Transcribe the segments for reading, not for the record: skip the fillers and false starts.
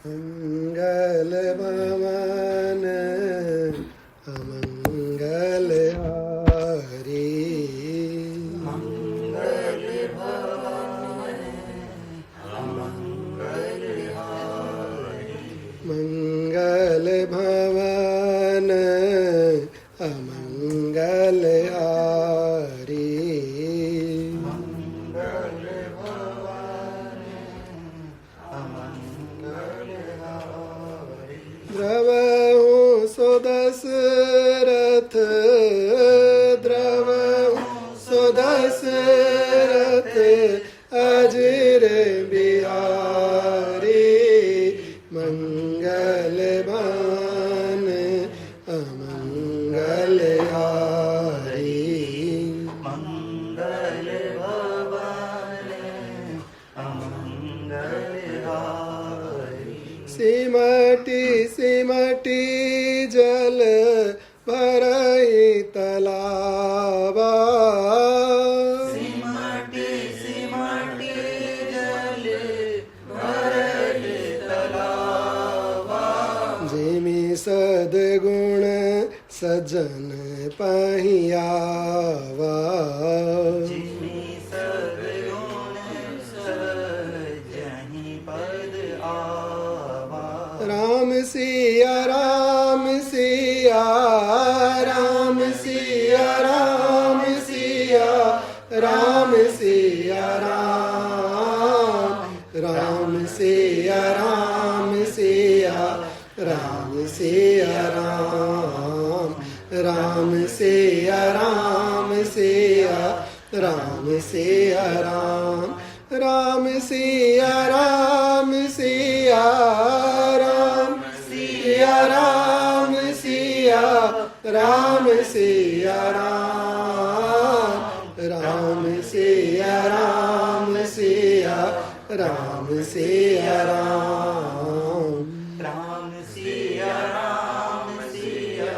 मंगल भवन अमंगल हारी। मंगल भवन अमंगल हारी। मंगल भवन अमंगल हारी। मंगल भवन अमंगल हारी। द्रवहु सुदशरथ द्रवहु सुदशरथ अजिर बिहारी। मंगल भवन अमंगल हारी। मंगल भवन अमंगल हारी। सिमटी सिमटी जल भरहि तलावा। सिमटी सिमटी जल भरहि तलावा। जिमि सद्गुण सज्जन पहियावा। जिमि सद्गुण सजहि पद आवा। राम सिया राम सिया राम सिया राम सिया राम सिया राम। राम सिया राम सिया राम सिया राम। राम सिया राम सिया राम सिया राम। राम सिया राम सिया राम सिया राम सिया राम सिया राम। राम सिया राम सिया राम सिया राम। राम सिया राम सिया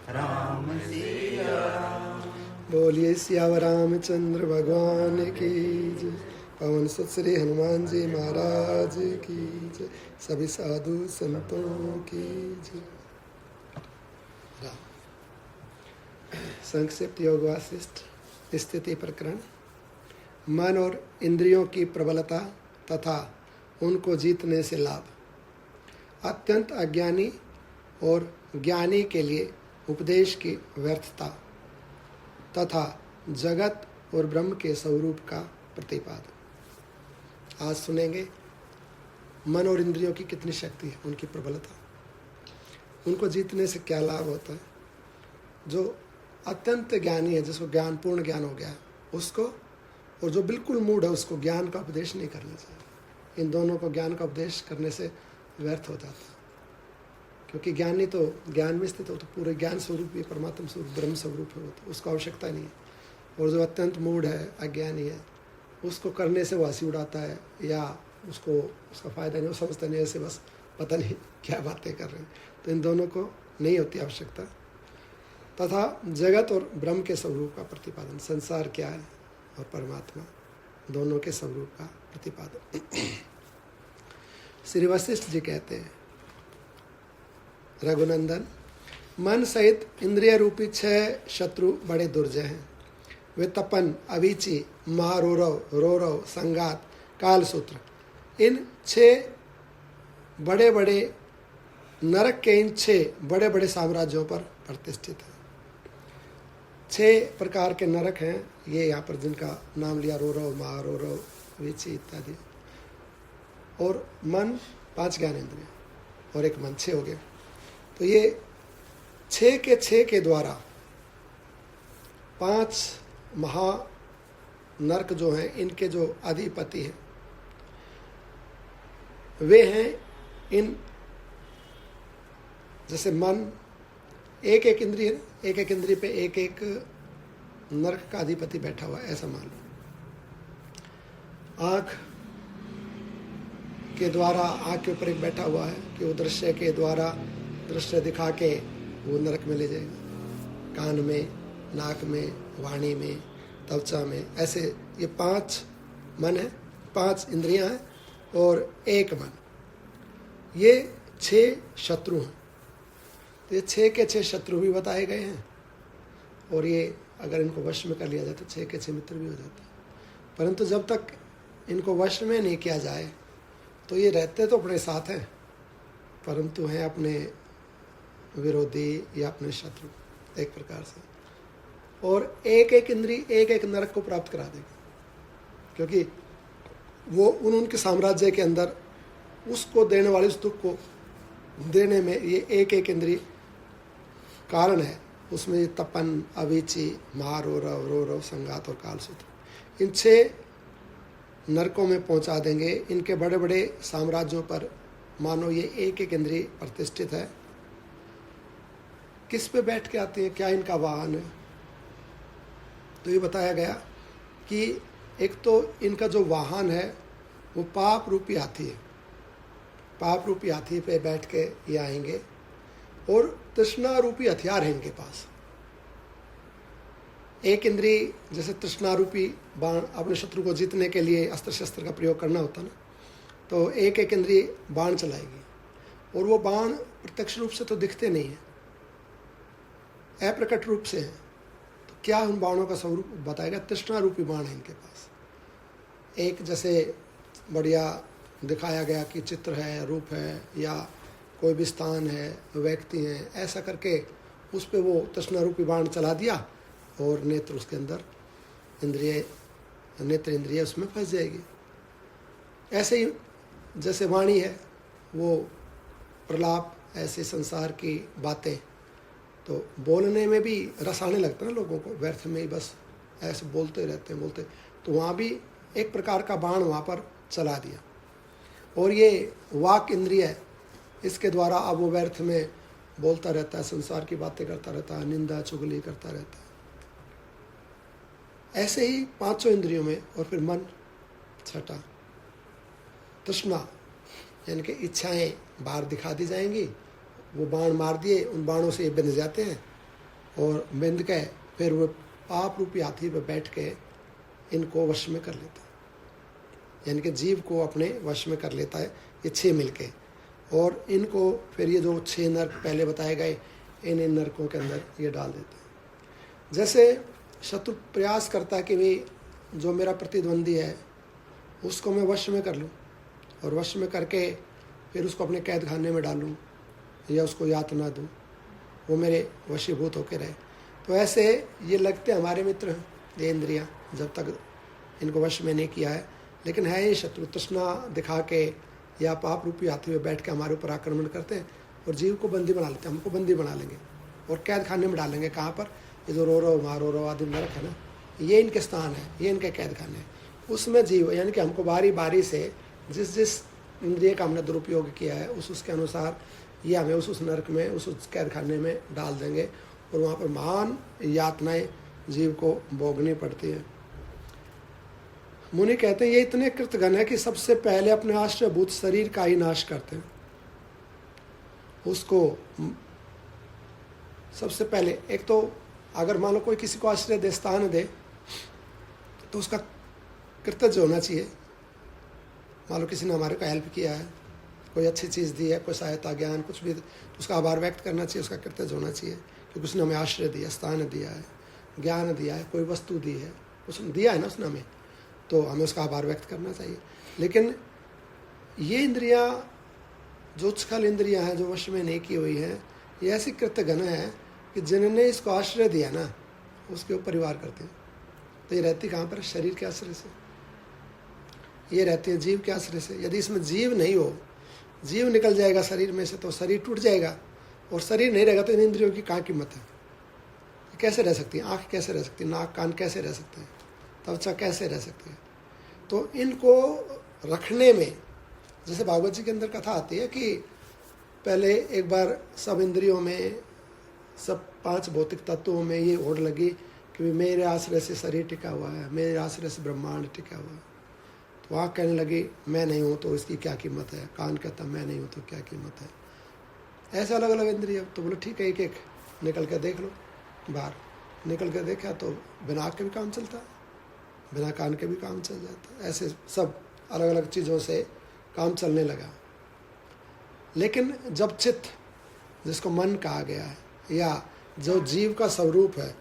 राम सिया राम। बोलिए सियावर रामचंद्र भगवान की जय। पवन सुत श्री हनुमान जी महाराज की जय। सभी साधु संतों की जय। संक्षिप्त योग वासिष्ठ स्थिति प्रकरण। मन और इंद्रियों की प्रबलता तथा उनको जीतने से लाभ। अत्यंत अज्ञानी और ज्ञानी के लिए उपदेश की व्यर्थता तथा जगत और ब्रह्म के स्वरूप का प्रतिपादन। आज सुनेंगे मन और इंद्रियों की कितनी शक्ति है, उनकी प्रबलता, उनको जीतने से क्या लाभ होता है। जो अत्यंत ज्ञानी है, जिसको ज्ञानपूर्ण ज्ञान हो गया है, उसको, और जो बिल्कुल मूढ़ है उसको ज्ञान का उपदेश नहीं करना चाहिए। इन दोनों को ज्ञान का उपदेश करने से व्यर्थ हो जाता है, क्योंकि ज्ञानी तो ज्ञान में स्थित हो, तो पूरे ज्ञान स्वरूप भी परमात्म स्वरूप ब्रह्म स्वरूप है, तो उसको आवश्यकता नहीं है। और जो अत्यंत मूढ़ है, अज्ञानी है, उसको करने से वो हंसी उड़ाता है या उसको उसका फ़ायदा नहीं, वो समझता नहीं, ऐसे बस पता नहीं क्या बातें कर रहे हैं। तो इन दोनों को नहीं होती आवश्यकता। तथा जगत और ब्रह्म के स्वरूप का प्रतिपादन, संसार क्या है और परमात्मा दोनों के स्वरूप का प्रतिपादन। श्री वशिष्ठ जी कहते हैं, रघुनंदन, मन सहित इंद्रिय रूपी 6 शत्रु बड़े दुर्जय हैं। वे तपन, अभिचि, महारोरव, रोरव, संगात, कालसूत्र, इन 6 बड़े बड़े नरक के इन 6 बड़े बड़े साम्राज्यों पर प्रतिष्ठित है। 6 प्रकार के नरक हैं ये यहाँ पर, जिनका नाम लिया, रोरव, महारोरव, अभिचि इत्यादि। और मन 5 ज्ञानेंद्रिय और एक मन, 6 हो गए। तो ये 6 के द्वारा 5 महा नरक जो हैं, इनके जो अधिपति हैं वे हैं इन, जैसे मन एक इंद्रिय, एक इंद्रिय पे एक नरक का अधिपति बैठा हुआ है, ऐसा मान लो। आँख के द्वारा, आँख के ऊपर एक बैठा हुआ है कि वो दृश्य के द्वारा दृश्य दिखा के वो नरक में ले जाएगा। कान में, नाक में, वाणी में, त्वचा में, ऐसे ये 5 मन है, 5 इंद्रियां हैं और एक मन। ये 6 शत्रु हैं। तो ये 6 के 6 शत्रु भी बताए गए हैं, और ये अगर इनको वश में कर लिया जाए तो 6 के 6 मित्र भी हो जाते हैं। परंतु जब तक इनको वश में नहीं किया जाए तो ये रहते तो अपने साथ हैं, परंतु हैं अपने विरोधी या अपने शत्रु एक प्रकार से। और एक एक इंद्री एक एक नरक को प्राप्त करा देगी, क्योंकि वो उनके साम्राज्य के अंदर उसको देने वाले उस दुख को देने में ये एक एक इंद्री कारण है। उसमें तपन, अवीची, महारोरव, रोरव, संघात और कालसूत्र, इन 6 नरकों में पहुंचा देंगे। इनके बड़े बड़े साम्राज्यों पर मानो ये एक एक इंद्री प्रतिष्ठित है। किस पे बैठ के आते हैं, क्या इनका वाहन है? तो ये बताया गया कि एक तो इनका जो वाहन है वो पाप रूपी हाथी है। पाप रूपी हाथी पे बैठ के ये आएंगे, और तृष्णा रूपी हथियार है इनके पास। एक इंद्री जैसे तृष्णा रूपी बाण, अपने शत्रु को जीतने के लिए अस्त्र शस्त्र का प्रयोग करना होता ना, तो एक एक इंद्री बाण चलाएगी, और वो बाण प्रत्यक्ष रूप से तो दिखते नहीं है, अप्रकट रूप से है। तो क्या उन बाणों का स्वरूप बताएगा? तृष्णा रूपी बाण है इनके पास। एक जैसे बढ़िया दिखाया गया कि चित्र है, रूप है, या कोई भी स्थान है, व्यक्ति है, ऐसा करके उस पर वो तृष्णा रूपी बाण चला दिया, और नेत्र उसके अंदर इंद्रिय, नेत्र इंद्रिय उसमें फंस जाएगी। ऐसे ही जैसे वाणी है वो प्रलाप, ऐसे संसार की बातें, तो बोलने में भी रस आने लगता है ना लोगों को, व्यर्थ में ही बस ऐसे बोलते रहते हैं बोलते। तो वहाँ भी एक प्रकार का बाण वहाँ पर चला दिया। और ये वाक इंद्रिय, इसके द्वारा अब वो व्यर्थ में बोलता रहता है, संसार की बातें करता रहता है, निंदा चुगली करता रहता है। ऐसे ही 5 इंद्रियों में, और फिर मन, छठा तृष्णा, यानी कि इच्छाएं बाहर दिखा दी जाएंगी। वो बाण मार दिए, उन बाणों से ये बिंध जाते हैं, और बिंध के फिर वो पाप रूपी हाथी पर बैठ के इनको वश में कर लेता है, यानी कि जीव को अपने वश में कर लेता है ये 6 मिलके। और इनको फिर ये जो 6 नरक पहले बताए गए, इन नरकों के अंदर ये डाल देते हैं। जैसे शत्रु प्रयास करता है कि भाई जो मेरा प्रतिद्वंदी है उसको मैं वश में कर लूँ, और वश में करके फिर उसको अपने कैद खाने में डालूँ, या उसको यातना दूँ, वो मेरे वशीभूत होकर रहे। तो ऐसे ये लगते हमारे मित्र हैं ये इंद्रियाँ, जब तक इनको वश में नहीं किया है। लेकिन है ये शत्रु, तृष्णा दिखा के या पाप रूपी हाथी में बैठ के हमारे ऊपर आक्रमण करते हैं, और जीव को बंदी बना लेते हैं। हमको बंदी बना लेंगे और कैद खाने में डालेंगे। कहाँ पर? ये जो रोरव, महारोरव आदि नरक है ना, ये इनके स्थान है, ये इनके कैद खाने हैं। उसमें जीव, यानी कि हमको बारी बारी से जिस जिस इंद्रिय का हमने दुरुपयोग किया है उसके अनुसार ये हमें उस नरक में, उस कैद खाने में डाल देंगे, और वहाँ पर महान यातनाएं जीव को भोगनी पड़ती है। मुनि कहते हैं ये इतने कृतघ्न है कि सबसे पहले अपने आश्रयभूत शरीर का ही नाश करते हैं। उसको सबसे पहले, एक तो अगर मान लो कोई किसी को आश्रय दे, स्थान दे, तो उसका कृतज्ञ होना चाहिए। मान लो किसी ने हमारे को हेल्प किया है, कोई अच्छी चीज़ दी है, कोई सहायता, ज्ञान, कुछ भी, तो उसका आभार व्यक्त करना चाहिए, उसका कृतज्ञ होना चाहिए, क्योंकि उसने हमें आश्रय दिया, स्थान दिया है, ज्ञान दिया है, कोई वस्तु दी है, उसने दिया है ना उसने हमें, तो हमें उसका आभार व्यक्त करना चाहिए। लेकिन ये इंद्रियां जो छल इंद्रियां हैं, जो वश में नहीं की हुई हैं, ये ऐसी कृतघ्न है कि जिन्होंने इसको आश्रय दिया ना, उसके ऊपर परिवार करते हैं। तो ये रहती कहाँ पर? शरीर के आश्रय से, ये रहती है जीव के आश्रय से। यदि इसमें जीव नहीं हो, जीव निकल जाएगा शरीर में से, तो शरीर टूट जाएगा, और शरीर नहीं रहेगा तो इन इंद्रियों की कहाँ कीमत है? कैसे रह सकती है? आँख कैसे रह सकती है? नाक कान कैसे रह सकते हैं? त्वचा कैसे रह सकती है? तो इनको रखने में, जैसे भागवत जी के अंदर कथा आती है कि पहले एक बार सब इंद्रियों में, सब 5 भौतिक तत्वों में ये होड़ लगी कि मेरे आश्रय से शरीर टिका हुआ है, मेरे आश्रय से ब्रह्मांड टिका हुआ है। तो आँख कहने लगी मैं नहीं हूँ तो इसकी क्या कीमत है, कान कहता मैं नहीं हूँ तो क्या कीमत है। ऐसे अलग अलग इंद्रिय। तो बोलो ठीक है, एक एक निकल कर देख लो। बाहर निकल कर देखा तो बिना आँख के भी काम चलता है, बिना कान के भी काम चल जाता है। ऐसे सब अलग अलग चीज़ों से काम चलने लगा। लेकिन जब चित्त, जिसको मन कहा गया है, या जो जीव का स्वरूप है,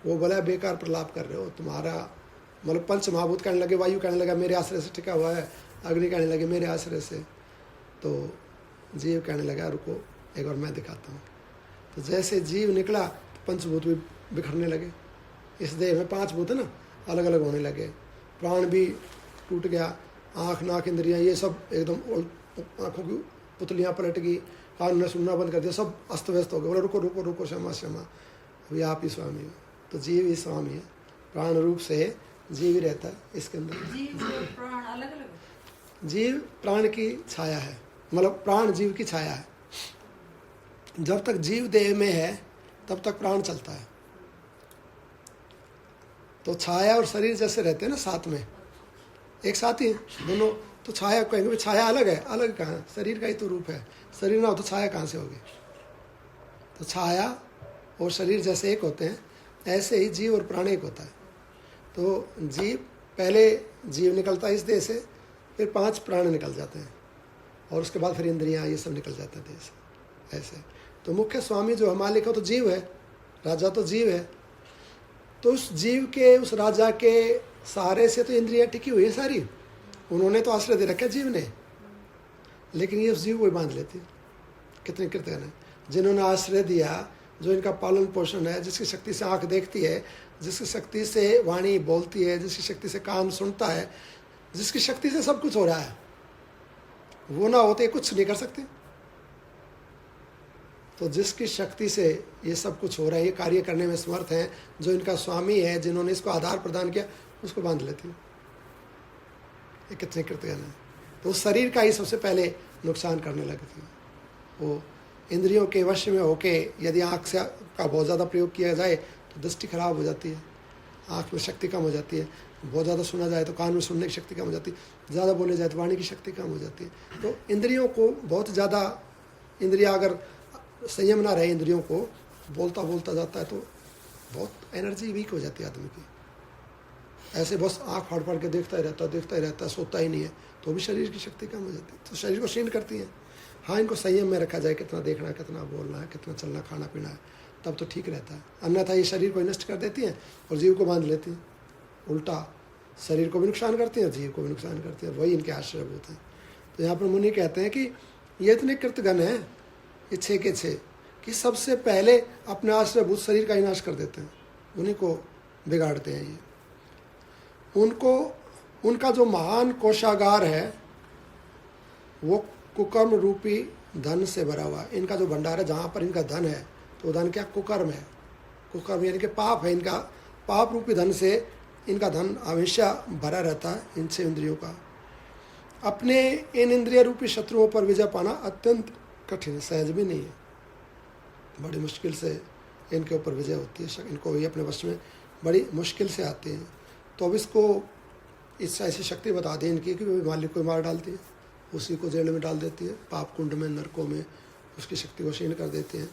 वो बोला बेकार प्रलाप कर रहे हो, तुम्हारा मतलब पंच महाभूत कहने लगे, वायु कहने लगा मेरे आश्रय से टिका हुआ है, अग्नि कहने लगे मेरे आश्रय से, तो जीव कहने लगा रुको एक बार मैं दिखाता हूँ। तो जैसे जीव निकला तो पंचभूत भी बिखरने लगे। इस देह में 5 भूत है ना, अलग अलग होने लगे। प्राण भी टूट गया, आँख नाक इंद्रियाँ ये सब एकदम आँखों की पुतलियाँ पलट गई, कान ने सुनना बंद कर दिया, सब अस्त व्यस्त हो गए। बोला रुको रुको रुको, क्षमा क्षमा, अभी आप ही स्वामी हो। तो जीव ही स्वामी है, प्राण रूप से जीव ही रहता है इसके अंदर। प्राण अलग अलग, जीव प्राण की छाया है, मतलब प्राण जीव की छाया है। जब तक जीव देह में है तब तक प्राण चलता है। तो छाया और शरीर जैसे रहते हैं ना साथ में, एक साथ ही दोनों। तो छाया कहेंगे छाया अलग है, अलग कहाँ, शरीर का ही तो रूप है, शरीर ना हो तो छाया कहाँ से होगी। तो छाया और शरीर जैसे एक होते हैं, ऐसे ही जीव और प्राण एक होता है। तो जीव, पहले जीव निकलता है इस देह से, फिर 5 प्राण निकल जाते हैं, और उसके बाद फिर इंद्रियाँ ये सब निकल जाते हैं देह से, ऐसे। तो मुख्य स्वामी जो है, मालिक हो तो जीव है, राजा तो जीव है। तो उस जीव के, उस राजा के सहारे से तो इंद्रियाँ टिकी हुई है सारी, उन्होंने तो आश्रय दे रखा जीव ने, लेकिन ये उस जीव को ही बांध लेती। कितने कृतज्ञ हैं जिन्होंने आश्रय दिया, जो इनका पालन पोषण है, जिसकी शक्ति से आँख देखती है, जिसकी शक्ति से वाणी बोलती है, जिसकी शक्ति से कान सुनता है, जिसकी शक्ति से सब कुछ हो रहा है, वो ना होते कुछ नहीं कर सकते। तो जिसकी शक्ति से ये सब कुछ हो रहा है, ये कार्य करने में समर्थ हैं, जो इनका स्वामी है, जिन्होंने इसको आधार प्रदान किया, उसको बांध लेती है। ये कितने कृतज्ञ हैं। तो उस शरीर का ही सबसे पहले नुकसान करने लगती है। वो इंद्रियों के वश में होके, यदि आँख से का बहुत ज़्यादा प्रयोग किया जाए तो दृष्टि खराब हो जाती है, आँख में शक्ति कम हो जाती है। बहुत ज़्यादा सुना जाए तो कान में सुनने की शक्ति कम हो जाती है, ज़्यादा बोले जाए तो वाणी की शक्ति कम हो जाती है। तो इंद्रियों को बहुत ज़्यादा, इंद्रिया अगर संयम ना रहे, इंद्रियों को बोलता बोलता जाता है तो बहुत एनर्जी वीक हो जाती है आदमी की। ऐसे बस आँख फाड़ फाड़ के देखता ही रहता है, सोता ही नहीं है, तो भी शरीर की शक्ति कम हो जाती है। तो शरीर को क्षीण करती है। हाँ, इनको संयम में रखा जाए, कितना देखना है, कितना बोलना है, कितना चलना खाना पीना है, तब तो ठीक रहता है। अन्यथा ये शरीर को नष्ट कर देती हैं और जीव को बांध लेती हैं। उल्टा शरीर को भी नुकसान करती हैं, जीव को भी नुकसान करती हैं, वही इनके आश्रयभूत हैं। तो यहाँ पर मुनि कहते हैं कि ये इतने कृतगण हैं, ये 6 के 6, कि सबसे पहले अपने आश्रयभूत शरीर का ही नाश कर देते हैं, उन्हीं को बिगाड़ते हैं। ये उनका जो महान कोषागार है वो कुकर्म रूपी धन से भरा हुआ है। इनका जो भंडार है, जहाँ पर इनका धन है, तो धन क्या, कुकर्म है। कुकर्म यानी कि पाप है। इनका पाप रूपी धन से इनका धन हमेशा भरा रहता है, इन 6 इंद्रियों का। अपने इन इंद्रिय रूपी शत्रुओं पर विजय पाना अत्यंत कठिन है, सहज भी नहीं है। बड़ी मुश्किल से इनके ऊपर विजय होती है, इनको ये अपने वश में बड़ी मुश्किल से आते हैं। तो अब इसको इस ऐसी शक्ति बता दी इनकी कि मालिक को मार डालती है, उसी को जेल में डाल देती है, पाप कुंड में, नरकों में उसकी शक्ति को क्षीण कर देते हैं,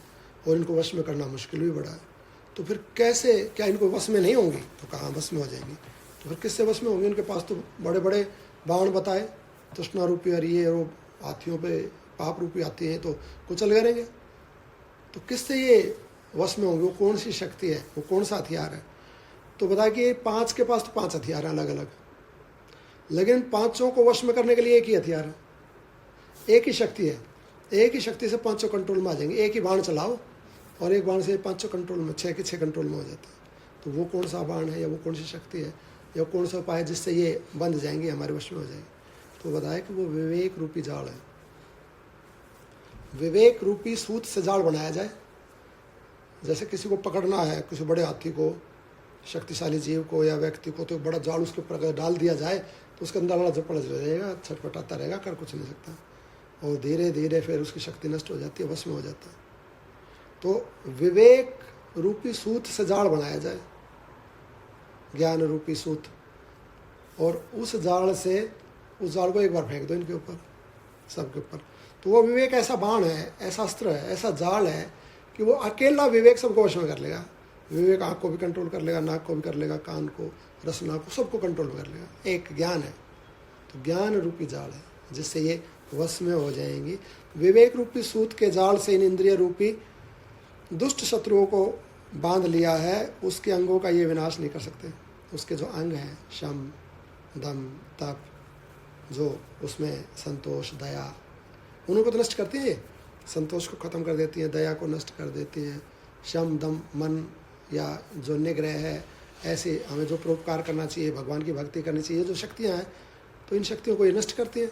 और इनको वश में करना मुश्किल भी बड़ा है। तो फिर कैसे, क्या इनको वश में नहीं होंगी? तो कहाँ वश में हो जाएंगी? तो फिर किससे वश में होंगी? इनके पास तो बड़े बड़े बाण बताए, तृष्णा रूपी और ये, और हाथियों पे पाप रूपी आती हैं तो कुचल करेंगे। तो किससे ये वश में होंगे? वो कौन सी शक्ति है, वो कौन सा हथियार है? तो बता कि 5 के पास तो 5 हथियार हैं अलग अलग, लेकिन 5 को वश में करने के लिए एक ही हथियार है, एक ही शक्ति है। एक ही शक्ति से 5 कंट्रोल में आ जाएंगे। एक ही बाण चलाओ और एक बाण से 5 कंट्रोल में, 6 के 6 कंट्रोल में हो जाते हैं। तो वो कौन सा बाण है, या वो कौन सी शक्ति है, या कौन सा उपाय है जिससे ये बंध जाएंगे, हमारे वश में हो जाएंगे? तो बताया कि वो विवेक रूपी जाल है। विवेक रूपी सूत से जाल बनाया जाए। जैसे किसी को पकड़ना है, किसी बड़े हाथी को, शक्तिशाली जीव को या व्यक्ति को, तो बड़ा जाल उसके ऊपर अगर डाल दिया जाए तो उसके अंदर वाला झपड़ जाएगा, छटपटाता रहेगा, कर कुछ नहीं सकता, और धीरे धीरे फिर उसकी शक्ति नष्ट हो जाती है, वश में हो जाता है। तो विवेक रूपी सूत से जाल बनाया जाए, ज्ञान रूपी सूत, और उस जाल से, उस जाल को एक बार फेंक दो इनके ऊपर, सबके ऊपर। तो वो विवेक ऐसा बाण है, ऐसा अस्त्र है, ऐसा जाल है कि वो अकेला विवेक सबको वश में कर लेगा। विवेक आँख को भी कंट्रोल कर लेगा, नाक को भी कर लेगा, कान को, रसना को, सबको कंट्रोल कर लेगा। एक ज्ञान है, तो ज्ञान रूपी जाल है जिससे ये वश में हो जाएंगी। विवेक रूपी सूत के जाल से इन इंद्रिय रूपी दुष्ट शत्रुओं को बांध लिया है, उसके अंगों का ये विनाश नहीं कर सकते। उसके जो अंग हैं, शम, दम, तप, जो उसमें संतोष, दया, उनको तो नष्ट करती है। संतोष को खत्म कर देती है, दया को नष्ट कर देती है। शम, दम, मन या जो निग्रह है, ऐसे हमें जो परोपकार करना चाहिए, भगवान की भक्ति करनी चाहिए, जो शक्तियाँ हैं, तो इन शक्तियों को ये नष्ट करती है।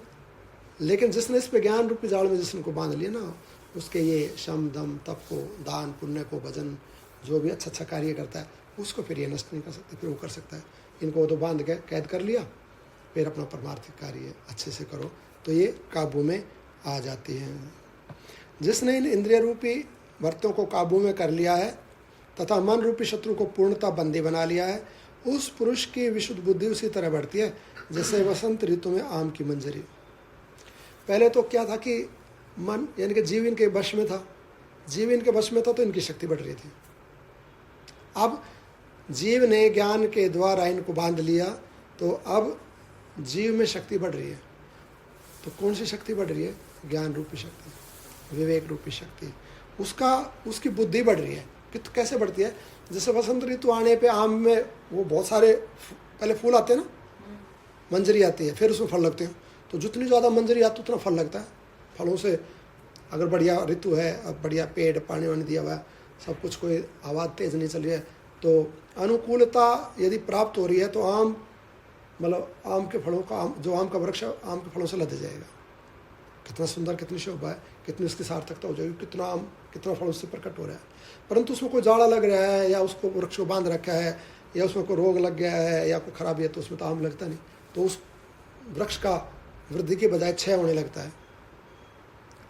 लेकिन जिसने इस पे ज्ञान रूपी जाल में जिसने को बांध लिया ना, उसके ये शम, दम, तप को, दान पुण्य को, भजन, जो भी अच्छा अच्छा कार्य करता है, उसको फिर ये नष्ट नहीं कर सकते। फिर वो कर सकता है। इनको तो बांध के कैद कर लिया, फिर अपना परमार्थिक कार्य अच्छे से करो तो ये काबू में आ जाती हैं। जिसने इन इंद्रिय रूपी वृत्तों को काबू में कर लिया है तथा मन रूपी शत्रु को पूर्णतः बंदी बना लिया है, उस पुरुष की विशुद्ध बुद्धि उसी तरह बढ़ती है जैसे वसंत ऋतु में आम की मंजरी। पहले तो क्या था कि मन यानी कि जीव इनके वश में था, जीव इनके वश में था तो इनकी शक्ति बढ़ रही थी। अब जीव ने ज्ञान के द्वारा इनको बांध लिया तो अब जीव में शक्ति बढ़ रही है। तो कौन सी शक्ति बढ़ रही है? ज्ञान रूपी शक्ति, विवेक रूपी शक्ति। उसकी बुद्धि बढ़ रही है। कैसे बढ़ती है? जैसे वसंत ऋतु आने पे आम में वो बहुत सारे पहले फूल आते हैं ना, मंजरी आती है, फिर उसमें फल लगते हैं। तो जितनी ज़्यादा मंजरी आती है उतना फल लगता है। फलों से अगर बढ़िया ऋतु है, अब बढ़िया पेड़ पानी वानी दिया हुआ है, सब कुछ, कोई आवाज़ तेज़ नहीं चल रही है, तो अनुकूलता यदि प्राप्त हो रही है तो आम मतलब आम के फलों का जो आम का वृक्ष आम के फलों से लद जाएगा। कितना सुंदर, कितनी शोभा है, कितनी उसकी सार्थकता हो जाएगी, कितना आम, कितना फल उससे प्रकट हो रहा है। परंतु उसमें कोई जाड़ा लग रहा है या उसको वृक्ष को बांध रखा है या उसमें कोई रोग लग गया है या कोई खराबी है तो उसमें तो आम लगता नहीं। तो उस वृक्ष का वृद्धि के बजाय क्षय होने लगता है।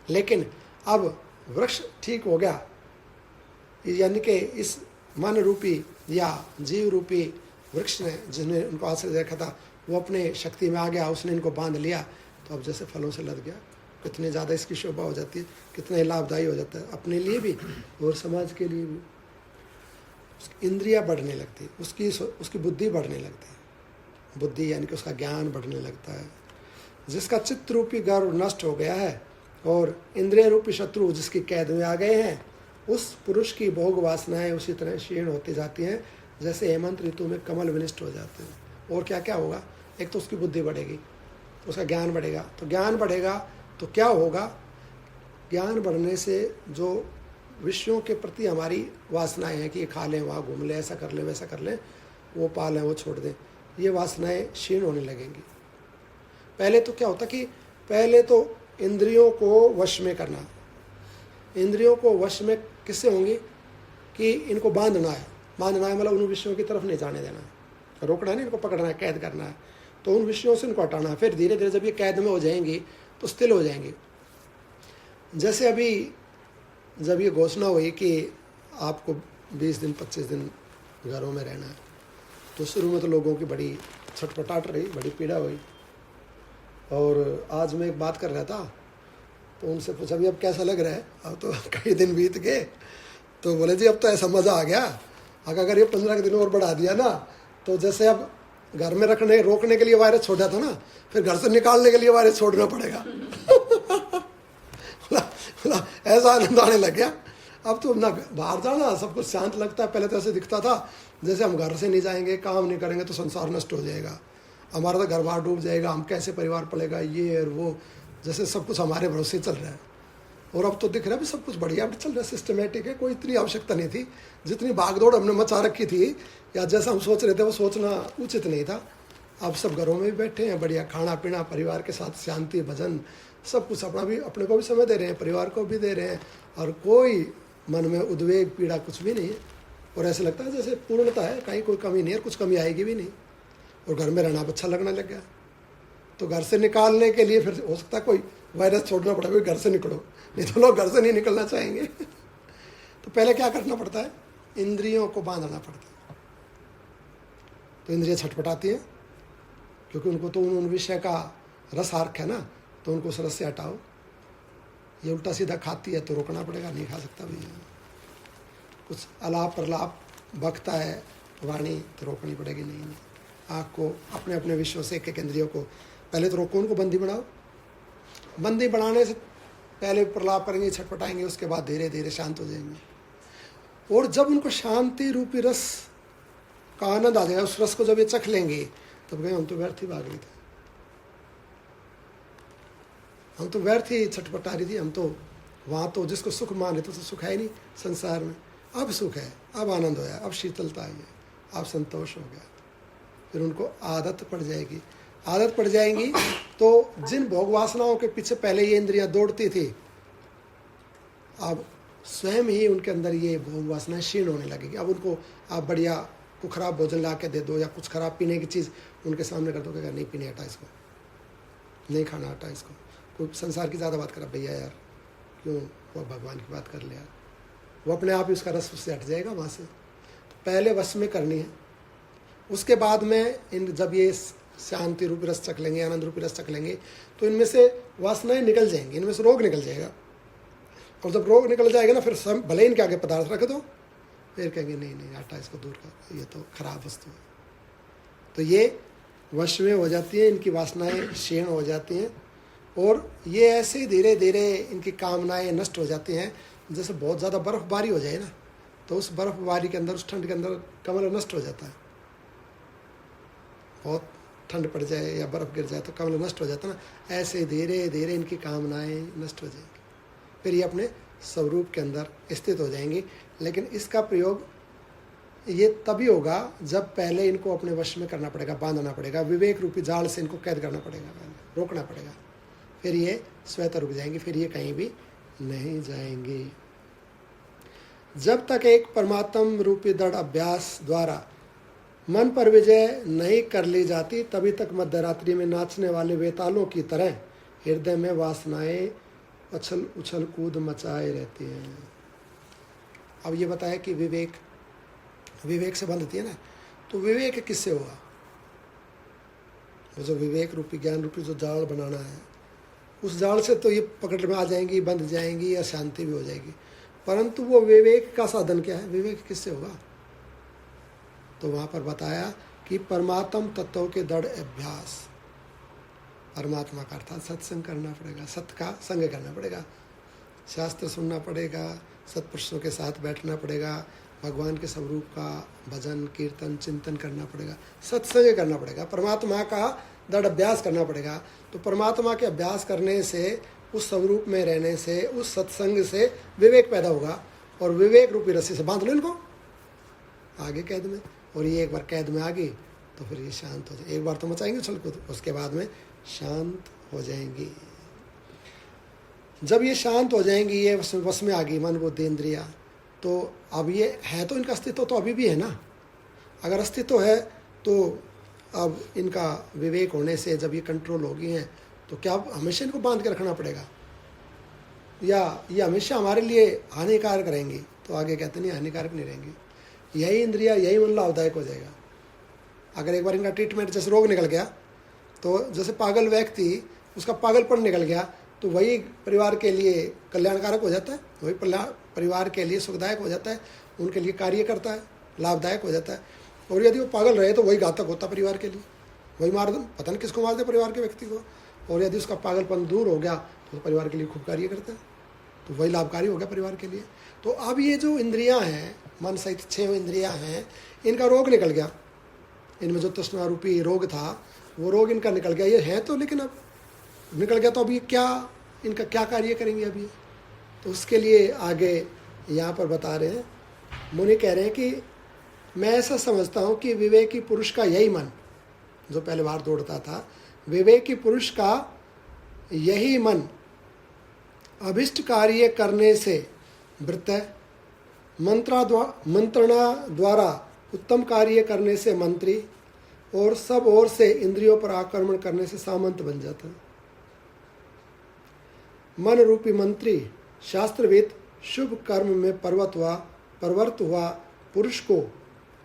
लेकिन अब वृक्ष ठीक हो गया, यानी कि इस मन रूपी या जीव रूपी वृक्ष ने, जिसने उनको आश्रय रखा था, वो अपने शक्ति में आ गया, उसने इनको बांध लिया। तो अब जैसे फलों से लद गया, कितनी ज़्यादा इसकी शोभा हो जाती है, कितने लाभदायी हो जाता है अपने लिए भी और समाज के लिए भी। उसकी इंद्रियां बढ़ने लगती, उसकी बुद्धि बढ़ने लगती है। बुद्धि यानी कि उसका ज्ञान बढ़ने लगता है। जिसका चित्त रूपी गर्व नष्ट हो गया है और इंद्रिय रूपी शत्रु जिसकी कैद में आ गए हैं, उस पुरुष की भोग वासनाएं उसी तरह क्षीण होती जाती हैं जैसे हेमंत ऋतु में कमल विनिष्ट हो जाते हैं। और क्या क्या होगा? एक तो उसकी बुद्धि बढ़ेगी, उसका ज्ञान बढ़ेगा। तो ज्ञान बढ़ेगा तो क्या होगा? ज्ञान बढ़ने से जो विषयों के प्रति हमारी वासनाएं हैं कि ये खा लें, वहाँ घूम लें, ऐसा कर लें, वैसा कर लें, वो पा लें, वो छोड़ दें, ये वासनाएं क्षीण होने लगेंगी। पहले तो क्या होता कि पहले तो इंद्रियों को वश में करना, इंद्रियों को वश में किससे होंगी कि इनको बांधना है मतलब उन विषयों की तरफ नहीं जाने देना है, रोकना नहीं, इनको पकड़ना है, कैद करना है। तो उन विषयों से इनको हटाना है। फिर धीरे धीरे जब ये कैद में हो जाएंगी तो स्थिर हो जाएंगी। जैसे अभी जब ये घोषणा हुई कि आपको 20 दिन 25 दिन घरों में रहना है, तो शुरू में तो लोगों की बड़ी छटपटाहट रही, बड़ी पीड़ा हुई। और आज मैं एक बात कर रहा था तो उनसे पूछा भी अब कैसा लग रहा है? अब तो कई दिन बीत गए। तो बोले जी अब तो ऐसा मज़ा आ गया, अगर ये 15 दिन और बढ़ा दिया ना, तो जैसे अब घर में रोकने के लिए वायरस छोड़ा था ना, फिर घर से निकालने के लिए वायरस छोड़ना पड़ेगा। ऐसा आनंद आने लग गया। अब तो ना बाहर जाना, सब कुछ शांत लगता है। पहले तो ऐसे दिखता था जैसे हम घर से नहीं जाएंगे, काम नहीं करेंगे तो संसार नष्ट हो जाएगा, हमारा तो घर बार डूब जाएगा, हम कैसे परिवार पलेगा, ये और वो, जैसे सब कुछ हमारे भरोसे चल रहा है। और अब तो दिख रहा है भी सब कुछ बढ़िया चल रहा है, सिस्टमेटिक है, कोई इतनी आवश्यकता नहीं थी। जितनी भागदौड़ हमने मचा रखी थी या जैसा हम सोच रहे थे वो सोचना उचित नहीं था। अब सब घरों में भी बैठे हैं, बढ़िया खाना पीना, परिवार के साथ शांति, भजन, सब कुछ अपने को भी समय दे रहे हैं, परिवार को भी दे रहे हैं, और कोई मन में उद्वेग पीड़ा कुछ भी नहीं है। और ऐसा लगता है जैसे पूर्णता है, कहीं कोई कमी नहीं है, कुछ कमी आएगी भी नहीं। और घर में रहना अच्छा लगने लग गया। तो घर से निकालने के लिए फिर हो सकता है कोई वायरस छोड़ना पड़ेगा, घर से निकलो, नहीं तो लोग घर से नहीं निकलना चाहेंगे। तो पहले क्या करना पड़ता है? इंद्रियों को बांधना पड़ता है। तो इंद्रियां छटपटाती हैं क्योंकि उनको तो उन विषय का रस आर्क है ना, तो उनको उस रस से हटाओ। ये उल्टा सीधा खाती है तो रोकना पड़ेगा, नहीं खा सकता भैया। कुछ अलाप प्रलाप बकता है वाणी तो रोकनी पड़ेगी, नहीं। आँख को अपने अपने विषयों से एक इंद्रियों को पहले तो रोको, उनको बंदी बनाओ, बंदी बढ़ाने से पहले प्रलाप करेंगे, छटपटाएंगे, उसके बाद धीरे धीरे शांत हो जाएंगे। और जब उनको शांति रूपी रस का आनंद आ जाएगा, उस रस को जब ये चख लेंगे, तब कहें हम तो व्यर्थ ही भाग रहे थे, हम तो व्यर्थ ही छटपटा रही थी, हम तो वहाँ तो जिसको सुख मान रहे थे तो सुख है ही नहीं संसार में। अब सुख है, अब आनंद होया, अब शीतलता आई है, अब संतोष हो गया। फिर उनको आदत पड़ जाएगी, आदत पड़ जाएंगी तो जिन भोग वासनाओं के पीछे पहले ये इंद्रियां दौड़ती थी, अब स्वयं ही उनके अंदर ये भोग वासनाएं क्षीण होने लगेगी। अब उनको आप बढ़िया को खराब भोजन ला के दे दो या कुछ खराब पीने की चीज़ उनके सामने कर दो, कहेगा नहीं पीने हटा इसको, नहीं खाना हटा इसको। कोई संसार की ज़्यादा बात करा, भैया यार क्यों, वो भगवान की बात कर लिया, वो अपने आप ही उसका रस उससे हट जाएगा वहाँ से। तो पहले वश में करनी है, उसके बाद में जब ये शांति रूपी रस चख लेंगे, आनंद रूपी रस चख लेंगे, तो इनमें से वासनाएं निकल जाएंगी, इनमें से रोग निकल जाएगा। और जब रोग निकल जाएगा ना, फिर भले इनके आगे पदार्थ रख दो, फिर कहेंगे नहीं नहीं हटा इसको, दूर कर, ये तो खराब वस्तु है। तो ये वश में हो जाती है, इनकी वासनाएं क्षीण हो जाती हैं, और ये ऐसे ही धीरे धीरे इनकी कामनाएं नष्ट हो जाती हैं। जैसे बहुत ज़्यादा बर्फबारी हो जाए ना, तो उस बर्फबारी के अंदर, उस ठंड के अंदर कमल नष्ट हो जाता है। बहुत ठंड पड़ जाए या बर्फ़ गिर जाए तो कमल नष्ट हो जाता है ना, ऐसे धीरे धीरे इनकी कामनाएं नष्ट हो जाएंगी, फिर ये अपने स्वरूप के अंदर स्थित हो जाएंगी। लेकिन इसका प्रयोग ये तभी होगा जब पहले इनको अपने वश में करना पड़ेगा, बांधना पड़ेगा, विवेक रूपी जाल से इनको कैद करना पड़ेगा, रोकना पड़ेगा, फिर ये स्वतः रुक जाएंगे, फिर ये कहीं भी नहीं जाएंगे। जब तक एक परमात्म रूपी दृढ़ अभ्यास द्वारा मन पर विजय नहीं कर ली जाती, तभी तक मध्यरात्रि में नाचने वाले वेतालों की तरह हृदय में वासनाएं उछल उछल कूद मचाए रहती हैं। अब ये बताया कि विवेक, विवेक से बंधती है ना, तो विवेक किससे होगा? वो जो विवेक रूपी ज्ञान रूपी जो जाल बनाना है, उस जाल से तो ये पकड़ में आ जाएंगी, बंध जाएंगी, या शांति भी हो जाएगी। परंतु वो विवेक का साधन क्या है? विवेक किससे होगा? तो वहाँ पर बताया कि परमात्म तत्वों के दृढ़ अभ्यास, परमात्मा का अर्थात सत्संग करना पड़ेगा, सत्य का संग करना पड़ेगा, शास्त्र सुनना पड़ेगा, सत्पुरुषों के साथ बैठना पड़ेगा, भगवान के स्वरूप का भजन कीर्तन चिंतन करना पड़ेगा, सत्संग करना पड़ेगा, परमात्मा का दृढ़ अभ्यास करना पड़ेगा। तो परमात्मा के अभ्यास करने से, उस स्वरूप में रहने से, उस सत्संग से विवेक पैदा होगा, और विवेक रूपी रस्सी से बांध लो इनको आगे कैद में, और ये एक बार कैद में आ गई तो फिर ये शांत हो जाए। एक बार तो मचाएंगे उछल कूद, उसके बाद में शांत हो जाएंगी। जब ये शांत हो जाएंगी, ये वश में आ गई मन बुद्धि इंद्रिया, तो अब ये है तो इनका अस्तित्व तो अभी भी है ना। अगर अस्तित्व है तो अब इनका विवेक होने से जब ये कंट्रोल हो गई हैं, तो क्या अब हमेशा इनको बांध के रखना पड़ेगा, या ये हमेशा हमारे लिए हानिकारक रहेंगी? तो आगे कहते नहीं, हानिकारक नहीं रहेंगी। यही इंद्रिया, यही मन लाभदायक हो जाएगा। अगर एक बार इनका ट्रीटमेंट, जैसे रोग निकल गया, तो जैसे पागल व्यक्ति उसका पागलपन निकल गया, तो वही परिवार के लिए कल्याणकारक हो जाता है, वही परिवार के लिए सुखदायक हो जाता है, उनके लिए कार्य करता है, लाभदायक हो जाता है। और यदि वो पागल रहे तो वही घातक होता है परिवार के लिए, वही मार, पता नहीं किसको मार दे परिवार के व्यक्ति को। और यदि उसका पागलपन दूर हो गया तो परिवार के लिए खूब कार्य करता है, तो वही लाभकारी हो गया परिवार के लिए। तो अब ये जो इंद्रियां हैं, मन सहित 6 इंद्रियां हैं, इनका रोग निकल गया, इनमें जो तृष्णा रूपी रोग था वो रोग इनका निकल गया। ये है तो, लेकिन अब निकल गया तो अभी क्या, इनका क्या कार्य करेंगे अभी? तो उसके लिए आगे यहाँ पर बता रहे हैं, मुनि कह रहे हैं कि मैं ऐसा समझता हूँ कि विवेकी पुरुष का यही मन, जो पहले बार दौड़ता था, विवेकी पुरुष का यही मन अभिष्ट कार्य करने से वृत्त है, मंत्रणा द्वारा उत्तम कार्य करने से मंत्री, और सब ओर से इंद्रियों पर आक्रमण करने से सामंत बन जाता है। मन रूपी मंत्री शास्त्रविद शुभ कर्म में प्रवृत्त हुआ पुरुष को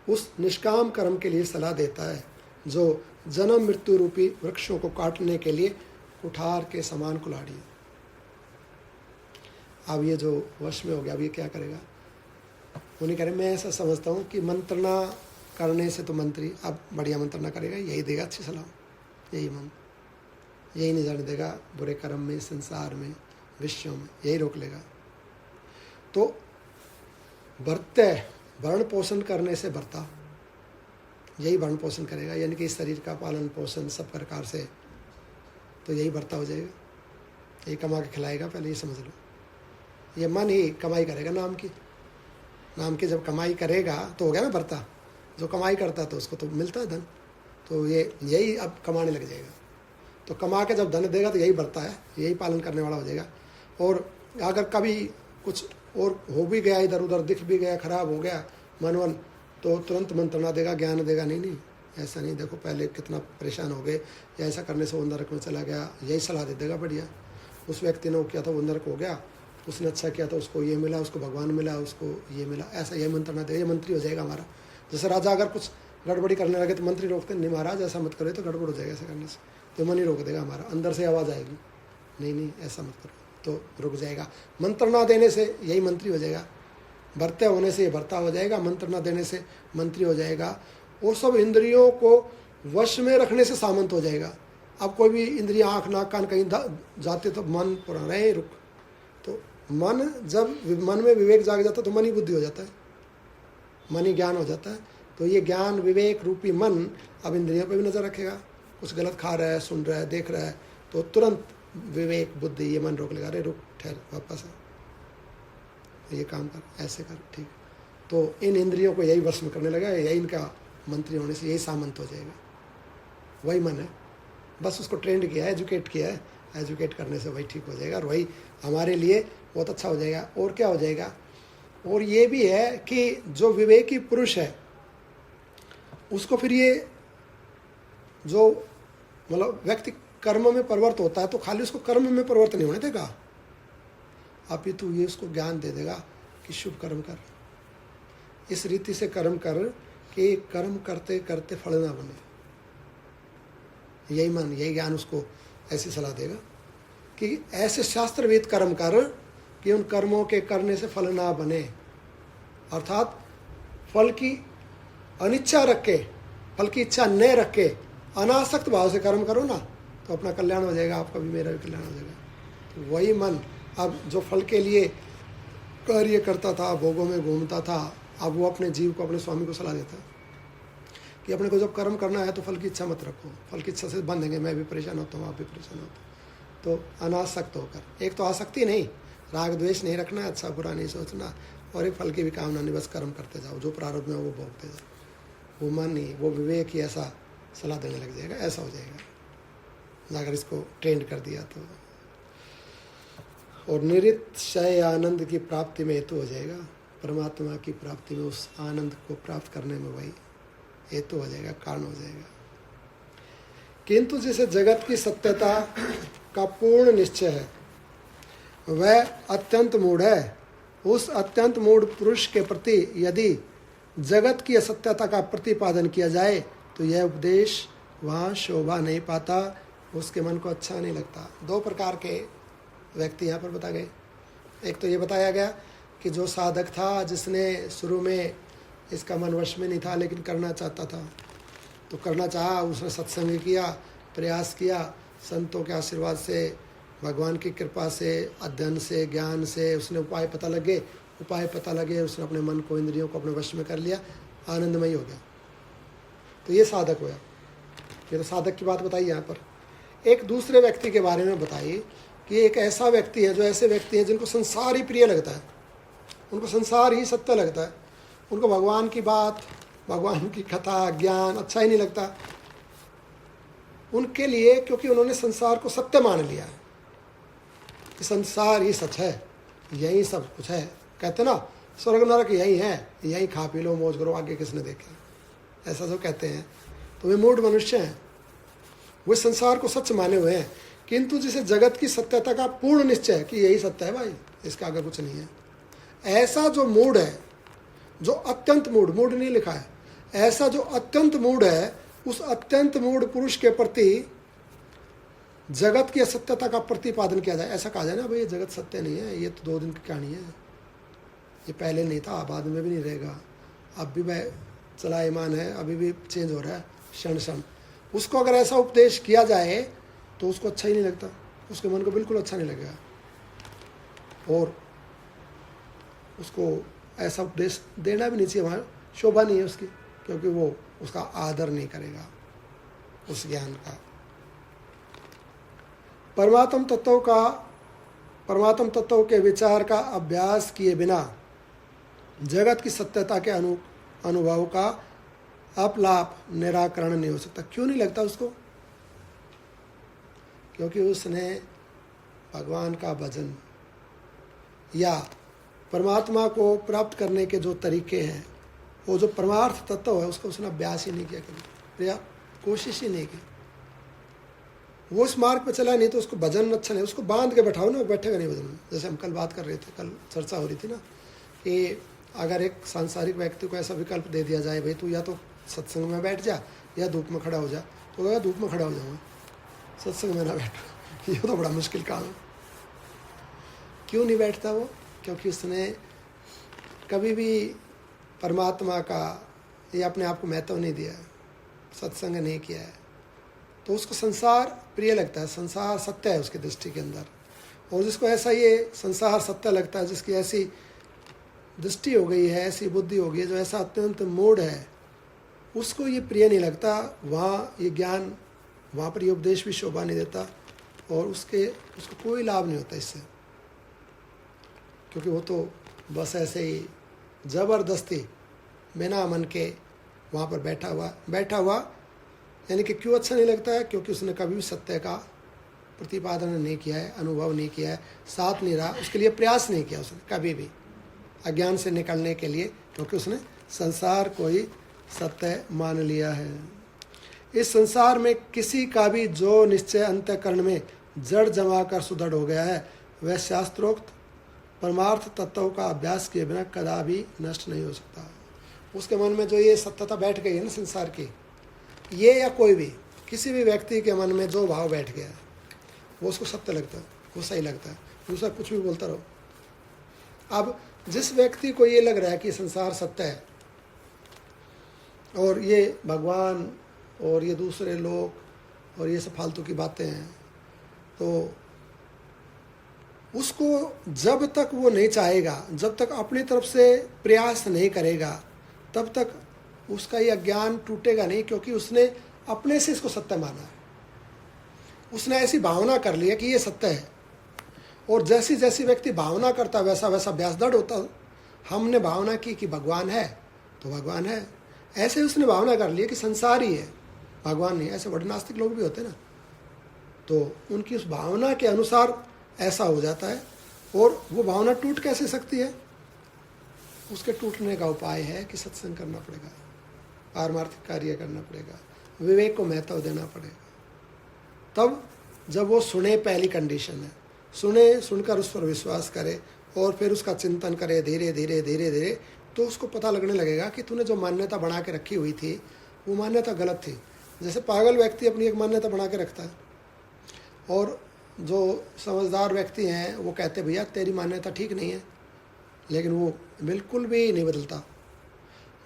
उस निष्काम कर्म के लिए सलाह देता है, जो जन्म मृत्यु रूपी वृक्षों को काटने के लिए कुठार के समान कुल्हाड़ी है। अब ये जो वश में हो गया, अब ये क्या करेगा? उन्हें कह रहे, मैं ऐसा समझता हूँ कि मंत्रणा करने से तो मंत्री अब बढ़िया मंत्रणा करेगा, यही देगा अच्छी सलाह, यही मन यही नहीं जाने देगा बुरे कर्म में, संसार में, विश्व में, यही रोक लेगा। तो बढ़ते भरण पोषण करने से बढ़ता, यही भरण पोषण करेगा, यानी कि इस शरीर का पालन पोषण सब प्रकार से, तो यही बढ़ता हो जाएगा। यही कमा के खिलाएगा, पहले ये समझ लो। ये मन ही कमाई करेगा नाम की जब कमाई करेगा तो हो गया ना बढ़ता। जो कमाई करता है तो उसको तो मिलता है धन, तो ये यही अब कमाने लग जाएगा। तो कमा के जब धन देगा तो यही बढ़ता है, यही पालन करने वाला हो जाएगा। और अगर कभी कुछ और हो भी गया, इधर उधर दिख भी गया, खराब हो गया मनवन, तो तुरंत मंत्रणा देगा, ज्ञान देगा। नहीं, ऐसा नहीं। देखो पहले कितना परेशान हो गए, या ऐसा करने से वो नरक में चला गया, यही सलाह दे देगा। बढ़िया, उस व्यक्ति ने वो किया था, वो नरक हो गया, उसने अच्छा किया था, उसको ये मिला, उसको भगवान मिला, उसको ये मिला, ऐसा ये मंत्रणा देगा, ये मंत्री हो जाएगा हमारा। जैसे राजा अगर कुछ गड़बड़ी करने लगे तो मंत्री रोकते नहीं, महाराज ऐसा मत करो, तो गड़बड़ हो जाएगा ऐसा करने से, तो मन ही रोक देगा हमारा। अंदर से आवाज़ आएगी, नहीं ऐसा मत करो, तो रुक जाएगा। मंत्रणा देने से यही मंत्री हो जाएगा, भरते होने से ये भरता हो जाएगा, मंत्रणा देने से मंत्री हो जाएगा। और सब इंद्रियों को वश में रखने से सामंत हो जाएगा। अब कोई भी इंद्रिया, आँख नाक कान कहीं जाते तो मन पुराना रहे, रुक। तो मन, जब मन में विवेक जाग जाता है तो मन ही बुद्धि हो जाता है, मन ही ज्ञान हो जाता है। तो ये ज्ञान विवेक रूपी मन अब इंद्रियों पे भी नज़र रखेगा। कुछ गलत खा रहा है, सुन रहा है, देख रहा है, तो तुरंत विवेक बुद्धि ये मन रोक लेगा, अरे रुक, ठहर, वापस आ, ये काम कर, ऐसे कर, ठीक। तो इन इंद्रियों को यही वश में करने लगा, यही इनका मंत्री होने से यही सामंत हो जाएगा। वही मन है, बस उसको ट्रेंड किया है, एजुकेट किया है, एजुकेट करने से वही ठीक हो जाएगा, और वही हमारे लिए बहुत अच्छा हो जाएगा। और क्या हो जाएगा, और ये भी है कि जो विवेकी पुरुष है उसको फिर ये जो मतलब व्यक्ति कर्म में प्रवृत्त होता है, तो खाली उसको कर्म में प्रवृत्त नहीं होने देगा, अपितु ये उसको ज्ञान दे देगा कि शुभ कर्म कर, इस रीति से कर्म कर कि कर्म करते करते फल ना बने। यही मन, यही ज्ञान उसको ऐसी सलाह देगा कि ऐसे शास्त्रविद कर्म कर कि उन कर्मों के करने से फल ना बने, अर्थात फल की अनिच्छा रख के, फल की इच्छा न रख के अनासक्त भाव से कर्म करो ना, तो अपना कल्याण हो जाएगा, आपका भी मेरा भी कल्याण हो जाएगा। तो वही मन अब जो फल के लिए कार्य करता था, भोगों में घूमता था, अब वो अपने जीव को, अपने स्वामी को सलाह देता है कि अपने को जब कर्म करना है तो फल की इच्छा मत रखो, फल की इच्छा से बंधेंगे, मैं भी परेशान होता हूँ, आप भी परेशान होते हो। तो अनासक्त होकर, एक तो आसक्ति नहीं, राग द्वेष नहीं रखना, अच्छा बुरा नहीं सोचना, और एक फल की भी कामना नहीं, बस कर्म करते जाओ, जो प्रारब्ध में वो भोगते जाओ। वो मन ही, वो विवेक ही ऐसा सलाह देने लग जाएगा, ऐसा हो जाएगा अगर इसको ट्रेंड कर दिया तो। और निरितशय आनंद की प्राप्ति में हेतु हो जाएगा, परमात्मा की प्राप्ति में, उस आनंद को प्राप्त करने में वही हेतु हो जाएगा, कारण हो जाएगा। किंतु जिसे जगत की सत्यता का पूर्ण निश्चय है वह अत्यंत मूढ़ है। उस अत्यंत मूढ़ पुरुष के प्रति यदि जगत की असत्यता का प्रतिपादन किया जाए तो यह उपदेश वहाँ शोभा नहीं पाता, उसके मन को अच्छा नहीं लगता। दो प्रकार के व्यक्ति यहाँ पर बताए गए। एक तो ये बताया गया कि जो साधक था, जिसने शुरू में इसका मन वश में नहीं था लेकिन करना चाहता था, तो करना चाहा, उसने सत्संग किया, प्रयास किया, संतों के आशीर्वाद से, भगवान की कृपा से, अध्ययन से, ज्ञान से उसने उपाय पता लगे, उसने अपने मन को, इंद्रियों को अपने वश में कर लिया, आनंदमय हो गया, तो ये साधक हुआ। ये तो साधक की बात बताई यहाँ पर। एक दूसरे व्यक्ति के बारे में बताइए कि एक ऐसा व्यक्ति है, जो ऐसे व्यक्ति हैं जिनको संसार ही प्रिय लगता है, उनको संसार ही सत्य लगता है, उनको भगवान की बात, भगवान की कथा, ज्ञान अच्छा ही नहीं लगता उनके लिए, क्योंकि उन्होंने संसार को सत्य मान लिया है कि संसार ही सच है, यही सब कुछ है। कहते ना स्वर्ग नरक यही है, यही खा पी लो, मौज करो, आगे किसने देखे, ऐसा जो कहते हैं, तो वे मूढ़ मनुष्य हैं, वे संसार को सच माने हुए हैं। किंतु जिसे जगत की सत्यता का पूर्ण निश्चय है कि यही सत्य है भाई, इसका आगे कुछ नहीं है, ऐसा जो मूढ़ है, जो अत्यंत मूढ़ नहीं लिखा है, ऐसा जो अत्यंत मूढ़ है, उस अत्यंत मूढ़ पुरुष के प्रति जगत की असत्यता का प्रतिपादन किया जाए। ऐसा कहा जाए ना, भाई ये जगत सत्य नहीं है, ये तो 2 दिन की कहानी है, ये पहले नहीं था, बाद में भी नहीं रहेगा, अब भी वह चलायमान है, अभी भी चेंज हो रहा है क्षण क्षण। उसको अगर ऐसा उपदेश किया जाए तो उसको अच्छा ही नहीं लगता, उसके मन को बिल्कुल अच्छा नहीं लगेगा, और उसको ऐसा उपदेश देना भी नहीं चाहिए, वहाँ शोभा नहीं है उसकी, क्योंकि वो उसका आदर नहीं करेगा उस ज्ञान का। परमात्म तत्व के विचार का अभ्यास किए बिना जगत की सत्यता के अनुभव का अपलाप निराकरण नहीं हो सकता। क्यों नहीं लगता उसको? क्योंकि उसने भगवान का भजन या परमात्मा को प्राप्त करने के जो तरीके हैं, वो जो परमार्थ तत्व है, उसका उसने अभ्यास ही नहीं किया कभी, या कोशिश ही नहीं की। वो उस मार्ग पर चला नहीं तो उसको भजन अच्छा नहीं, उसको बांध के बैठाओ ना, वो बैठेगा नहीं भजन में। जैसे हम कल बात कर रहे थे, कल चर्चा हो रही थी ना, कि अगर एक सांसारिक व्यक्ति को ऐसा विकल्प दे दिया जाए, भाई तू या तो सत्संग में बैठ जा या धूप में खड़ा हो जा, तो कहेगा धूप में खड़ा हो जाऊँगा, सत्संग में ना बैठो। ये तो बड़ा मुश्किल काम है। क्यों नहीं बैठता वो? क्योंकि उसने कभी भी परमात्मा का या अपने आप को महत्व नहीं दिया, सत्संग नहीं किया है, तो उसको संसार प्रिय लगता है, संसार सत्य है उसकी दृष्टि के अंदर। और जिसको ऐसा ये संसार सत्य लगता है, जिसकी ऐसी दृष्टि हो गई है, ऐसी बुद्धि हो गई है, जो ऐसा अत्यंत मूढ़ है, उसको ये प्रिय नहीं लगता। वहाँ ये ज्ञान, वहाँ पर ये उपदेश भी शोभा नहीं देता, और उसको कोई लाभ नहीं होता इससे, क्योंकि वो तो बस ऐसे ही ज़बरदस्ती बिना मन के वहाँ पर बैठा हुआ। यानी कि क्यों अच्छा नहीं लगता है? क्योंकि उसने कभी भी सत्य का प्रतिपादन नहीं किया है, अनुभव नहीं किया है, साथ नहीं रहा, उसके लिए प्रयास नहीं किया उसने कभी भी अज्ञान से निकलने के लिए, क्योंकि उसने संसार को ही सत्य मान लिया है। इस संसार में किसी का भी जो निश्चय अंतःकरण में जड़ जमा कर सुदृढ़ हो गया है, वह शास्त्रोक्त परमार्थ तत्व का अभ्यास किए बिना कदापि नष्ट नहीं हो सकता। उसके मन में जो ये सत्यता बैठ गई है ना संसार की, ये या कोई भी किसी भी व्यक्ति के मन में जो भाव बैठ गया है, वो उसको सत्य लगता है, वो सही लगता है, दूसरा कुछ भी बोलता रहो। अब जिस व्यक्ति को ये लग रहा है कि संसार सत्य है और ये भगवान और ये दूसरे लोग और ये सब फालतू की बातें हैं, तो उसको जब तक वो नहीं चाहेगा, जब तक अपनी तरफ से प्रयास नहीं करेगा, तब तक उसका ये अज्ञान टूटेगा नहीं, क्योंकि उसने अपने से इसको सत्य माना है। उसने ऐसी भावना कर ली है कि ये सत्य है, और जैसी जैसी व्यक्ति भावना करता वैसा वैसा अभ्यास दृढ़ होता। हमने भावना की कि भगवान है तो भगवान है, ऐसे उसने भावना कर ली है कि संसार ही है, भगवान नहीं। ऐसे बड़े नास्तिक लोग भी होते ना, तो उनकी उस भावना के अनुसार ऐसा हो जाता है। और वो भावना टूट कैसे सकती है? उसके टूटने का उपाय है कि सत्संग करना पड़ेगा, पारमार्थिक कार्य करना पड़ेगा, विवेक को महत्व देना पड़ेगा। तब जब वो सुने, पहली कंडीशन है सुने, सुनकर उस पर विश्वास करे और फिर उसका चिंतन करे धीरे धीरे धीरे धीरे, तो उसको पता लगने लगेगा कि तूने जो मान्यता बना के रखी हुई थी वो मान्यता गलत थी। जैसे पागल व्यक्ति अपनी एक मान्यता बना के रखता है, और जो समझदार व्यक्ति हैं वो कहते भैया तेरी मान्यता ठीक नहीं है, लेकिन वो बिल्कुल भी नहीं बदलता।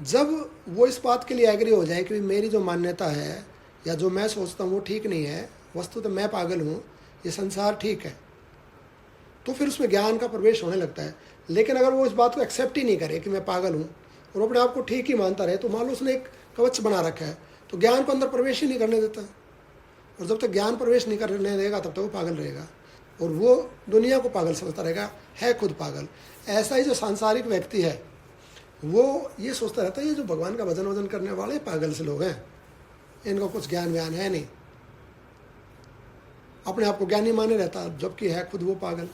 जब वो इस बात के लिए एग्री हो जाए कि मेरी जो मान्यता है या जो मैं सोचता हूँ वो ठीक नहीं है, वस्तु तो मैं पागल हूँ, ये संसार ठीक है, तो फिर उसमें ज्ञान का प्रवेश होने लगता है। लेकिन अगर वो इस बात को एक्सेप्ट ही नहीं करे कि मैं पागल हूँ और अपने आप को ठीक ही मानता रहे, तो मान लो उसने एक कवच बना रखा है, तो ज्ञान को अंदर प्रवेश ही नहीं करने देता। और जब तक ज्ञान प्रवेश नहीं करने देगा तब तक वो पागल रहेगा, और वो दुनिया को पागल समझता रहेगा, है खुद पागल। ऐसा ही जो सांसारिक व्यक्ति है वो ये सोचता रहता है ये जो भगवान का भजन वजन करने वाले पागल से लोग हैं, इनको कुछ ज्ञान व्यान है नहीं, अपने आप को ज्ञानी माने रहता, जबकि है खुद वो पागल।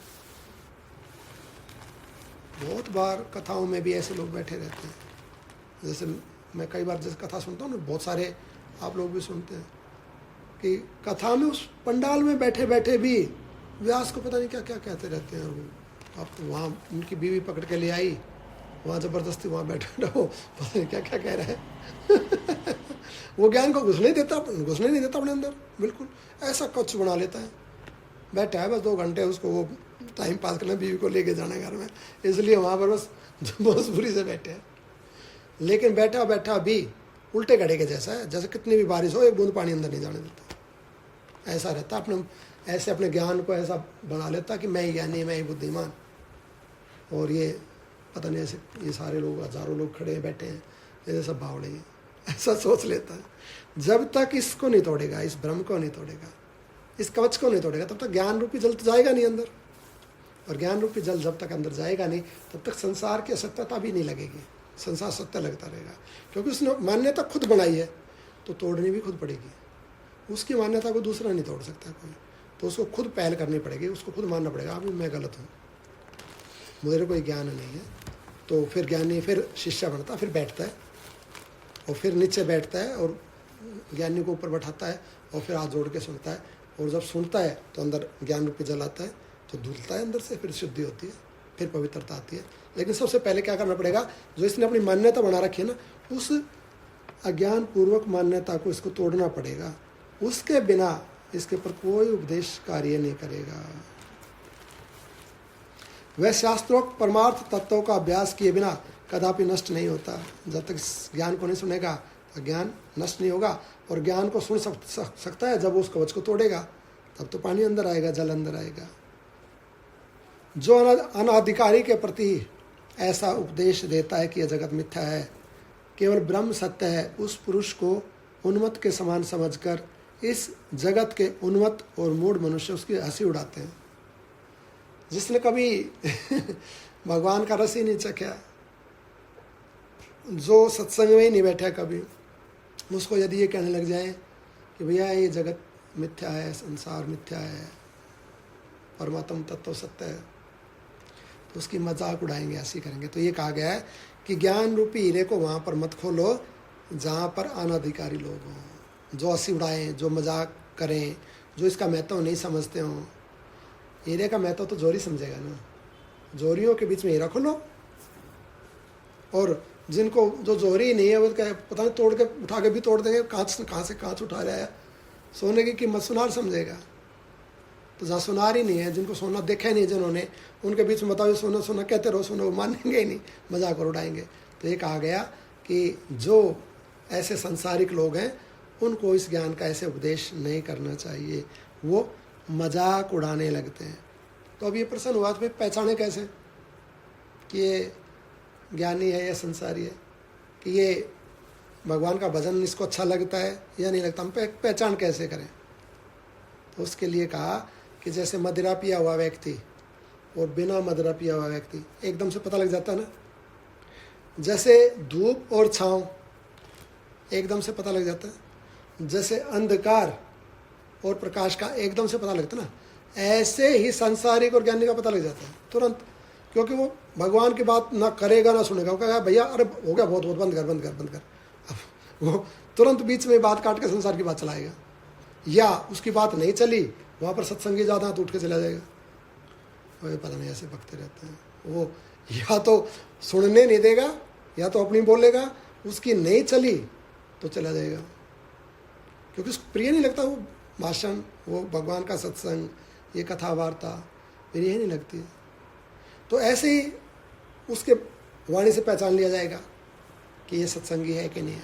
बहुत बार कथाओं में भी ऐसे लोग बैठे रहते हैं। जैसे मैं कई बार जैसे कथा सुनता हूँ ना, बहुत सारे आप लोग भी सुनते हैं कि कथा में उस पंडाल में बैठे बैठे भी व्यास को पता नहीं क्या क्या कहते रहते हैं। वो आप तो वहाँ उनकी बीवी पकड़ के ले आई, वहाँ ज़बरदस्ती वहाँ बैठे रहो, पता नहीं क्या क्या कह रहे हैं। वो ज्ञान को घुसने नहीं देता अपने अंदर, बिल्कुल ऐसा कच्छ बना लेता है। बैठा है बस 2 घंटे, उसको वो टाइम पास करना, बीवी को लेके जाना घर में, इसलिए वहाँ पर बस मजबूरी से बैठे हैं। लेकिन बैठा बैठा भी उल्टे घड़े के जैसा है, जैसे कितनी भी बारिश हो एक बूंद पानी अंदर नहीं जाने देता, ऐसा रहता, अपने ऐसे अपने ज्ञान को ऐसा बना लेता कि मैं ही ज्ञानी, मैं ही बुद्धिमान। और ये पता नहीं ऐसे ये सारे लोग, हजारों लोग खड़े बैठे हैं, ये सब बावड़े हैं, ऐसा सोच लेता है। जब तक इसको नहीं तोड़ेगा, इस भ्रम को नहीं तोड़ेगा, इस कवच को नहीं तोड़ेगा, तब तक ज्ञान रूपी जल तो जाएगा नहीं अंदर। और ज्ञान रूपी जल जब तक अंदर जाएगा नहीं, तब तक संसार की असत्यता भी नहीं लगेगी, संसार सत्य लगता रहेगा। क्योंकि उसने मान्यता खुद बनाई है, तो तोड़नी भी खुद पड़ेगी। उसकी मान्यता को दूसरा नहीं तोड़ सकता कोई, तो उसको खुद पहल करनी पड़ेगी, उसको खुद मानना पड़ेगा, अभी मैं गलत हूँ, मुझे कोई ज्ञान नहीं है। तो फिर ज्ञानी फिर शिष्य बनता, फिर बैठता है, और फिर नीचे बैठता है और ज्ञानी को ऊपर बैठाता है, और फिर हाथ जोड़ के सुनता है। और जब सुनता है तो अंदर ज्ञान रूपी जल आता है, तो धुलता है अंदर से, फिर शुद्धि होती है, फिर पवित्रता आती है। लेकिन सबसे पहले क्या करना पड़ेगा, जो इसने अपनी मान्यता बना रखी है ना, उस अज्ञान पूर्वक मान्यता को इसको तोड़ना पड़ेगा। उसके बिना इसके पर कोई उपदेश कार्य नहीं करेगा। वह शास्त्रोक्त परमार्थ तत्वों का अभ्यास किए बिना कदापि नष्ट नहीं होता। जब तक इस ज्ञान को नहीं सुनेगा तो ज्ञान नष्ट नहीं होगा। और ज्ञान को सुन सकता है जब वो उस कवच को तोड़ेगा, तब तो पानी अंदर आएगा, जल अंदर आएगा। जो अनाधिकारी के प्रति ऐसा उपदेश देता है कि यह जगत मिथ्या है, केवल ब्रह्म सत्य है, उस पुरुष को उन्मत्त के समान समझकर इस जगत के उन्मत्त और मूढ़ मनुष्य उसकी हंसी उड़ाते हैं। जिसने कभी भगवान का रस ही नहीं चखा, जो सत्संग में ही नहीं बैठा कभी, उसको यदि ये कहने लग जाए कि भैया ये जगत मिथ्या है, संसार मिथ्या है, परमात्म तत्व सत्य है, तो उसकी मजाक उड़ाएंगे, हंसी करेंगे। तो ये कहा गया है कि ज्ञान रूपी हीरे को वहाँ पर मत खोलो जहाँ पर अनाधिकारी लोग हों, जो हंसी उड़ाएं, जो मजाक करें, जो इसका महत्व नहीं समझते हों। हीरे का महत्व तो जोरी समझेगा ना, जोरियों के बीच में हीरा खोलो। और जिनको जो जोरी नहीं है वो पता नहीं तोड़ के उठा के भी तोड़ देंगे, कांच कहाँ से कांच उठा रहा है, सोने की कीमत सुनार समझेगा। तो जहाँ सुनार ही नहीं है, जिनको सोना देखा ही नहीं जिन्होंने, उनके बीच में बताओ सोना सोना कहते रहो, सोना वो मानेंगे ही नहीं, मजाक और उड़ाएंगे। तो ये कहा गया कि जो ऐसे सांसारिक लोग हैं उनको इस ज्ञान का ऐसे उपदेश नहीं करना चाहिए, वो मजाक उड़ाने लगते हैं। तो अब ये प्रश्न हुआ तो पहचाने कैसे कि ये ज्ञानी है या संसारी है, कि ये भगवान का भजन इसको अच्छा लगता है या नहीं लगता, हम पहचान कैसे करें। तो उसके लिए कहा कि जैसे मदिरा पिया हुआ व्यक्ति और बिना मदिरा पिया हुआ व्यक्ति एकदम से पता लग जाता है ना, जैसे धूप और छांव एकदम से पता लग जाता है, जैसे अंधकार और प्रकाश का एकदम से पता लगता है ना, ऐसे ही सांसारिक और ज्ञानी का पता लग जाता है तुरंत। क्योंकि वो भगवान की बात ना करेगा ना सुनेगा, वो कहेगा भैया अरे हो गया बहुत बहुत, बंद कर बंद कर बंद कर। अब वो तुरंत बीच में बात काट के संसार की बात चलाएगा, या उसकी बात नहीं चली वहाँ पर सत्संगी ज़्यादा तो उठ के चला जाएगा। वो पता नहीं ऐसे बकते रहते हैं, वो या तो सुनने नहीं देगा या तो अपनी बोलेगा, उसकी नहीं चली तो चला जाएगा, क्योंकि उसको प्रिय नहीं लगता वो भाषण, वो भगवान का सत्संग, ये कथा वार्ता प्रिय नहीं लगती। तो ऐसे ही उसके वाणी से पहचान लिया जाएगा कि ये सत्संगी है कि नहीं है,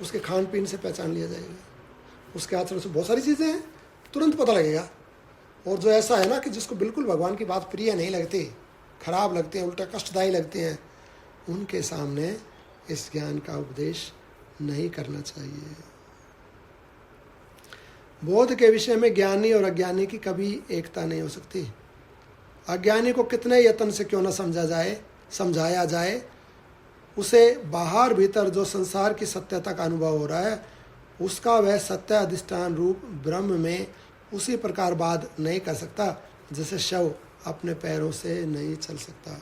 उसके खान पीन से पहचान लिया जाएगा, उसके आचरण से, बहुत सारी चीज़ें हैं, तुरंत पता लगेगा। और जो ऐसा है ना कि जिसको बिल्कुल भगवान की बात प्रिय नहीं लगती, खराब लगती हैं, उल्टा कष्टदायी लगती हैं, उनके सामने इस ज्ञान का उपदेश नहीं करना चाहिए। बोध के विषय में ज्ञानी और अज्ञानी की कभी एकता नहीं हो सकती। अज्ञानी को कितने यत्न से क्यों न समझाया जाए, उसे बाहर भीतर जो संसार की सत्यता का अनुभव हो रहा है, उसका वह सत्य अधिष्ठान रूप ब्रह्म में उसी प्रकार बाध नहीं कर सकता जैसे शव अपने पैरों से नहीं चल सकता।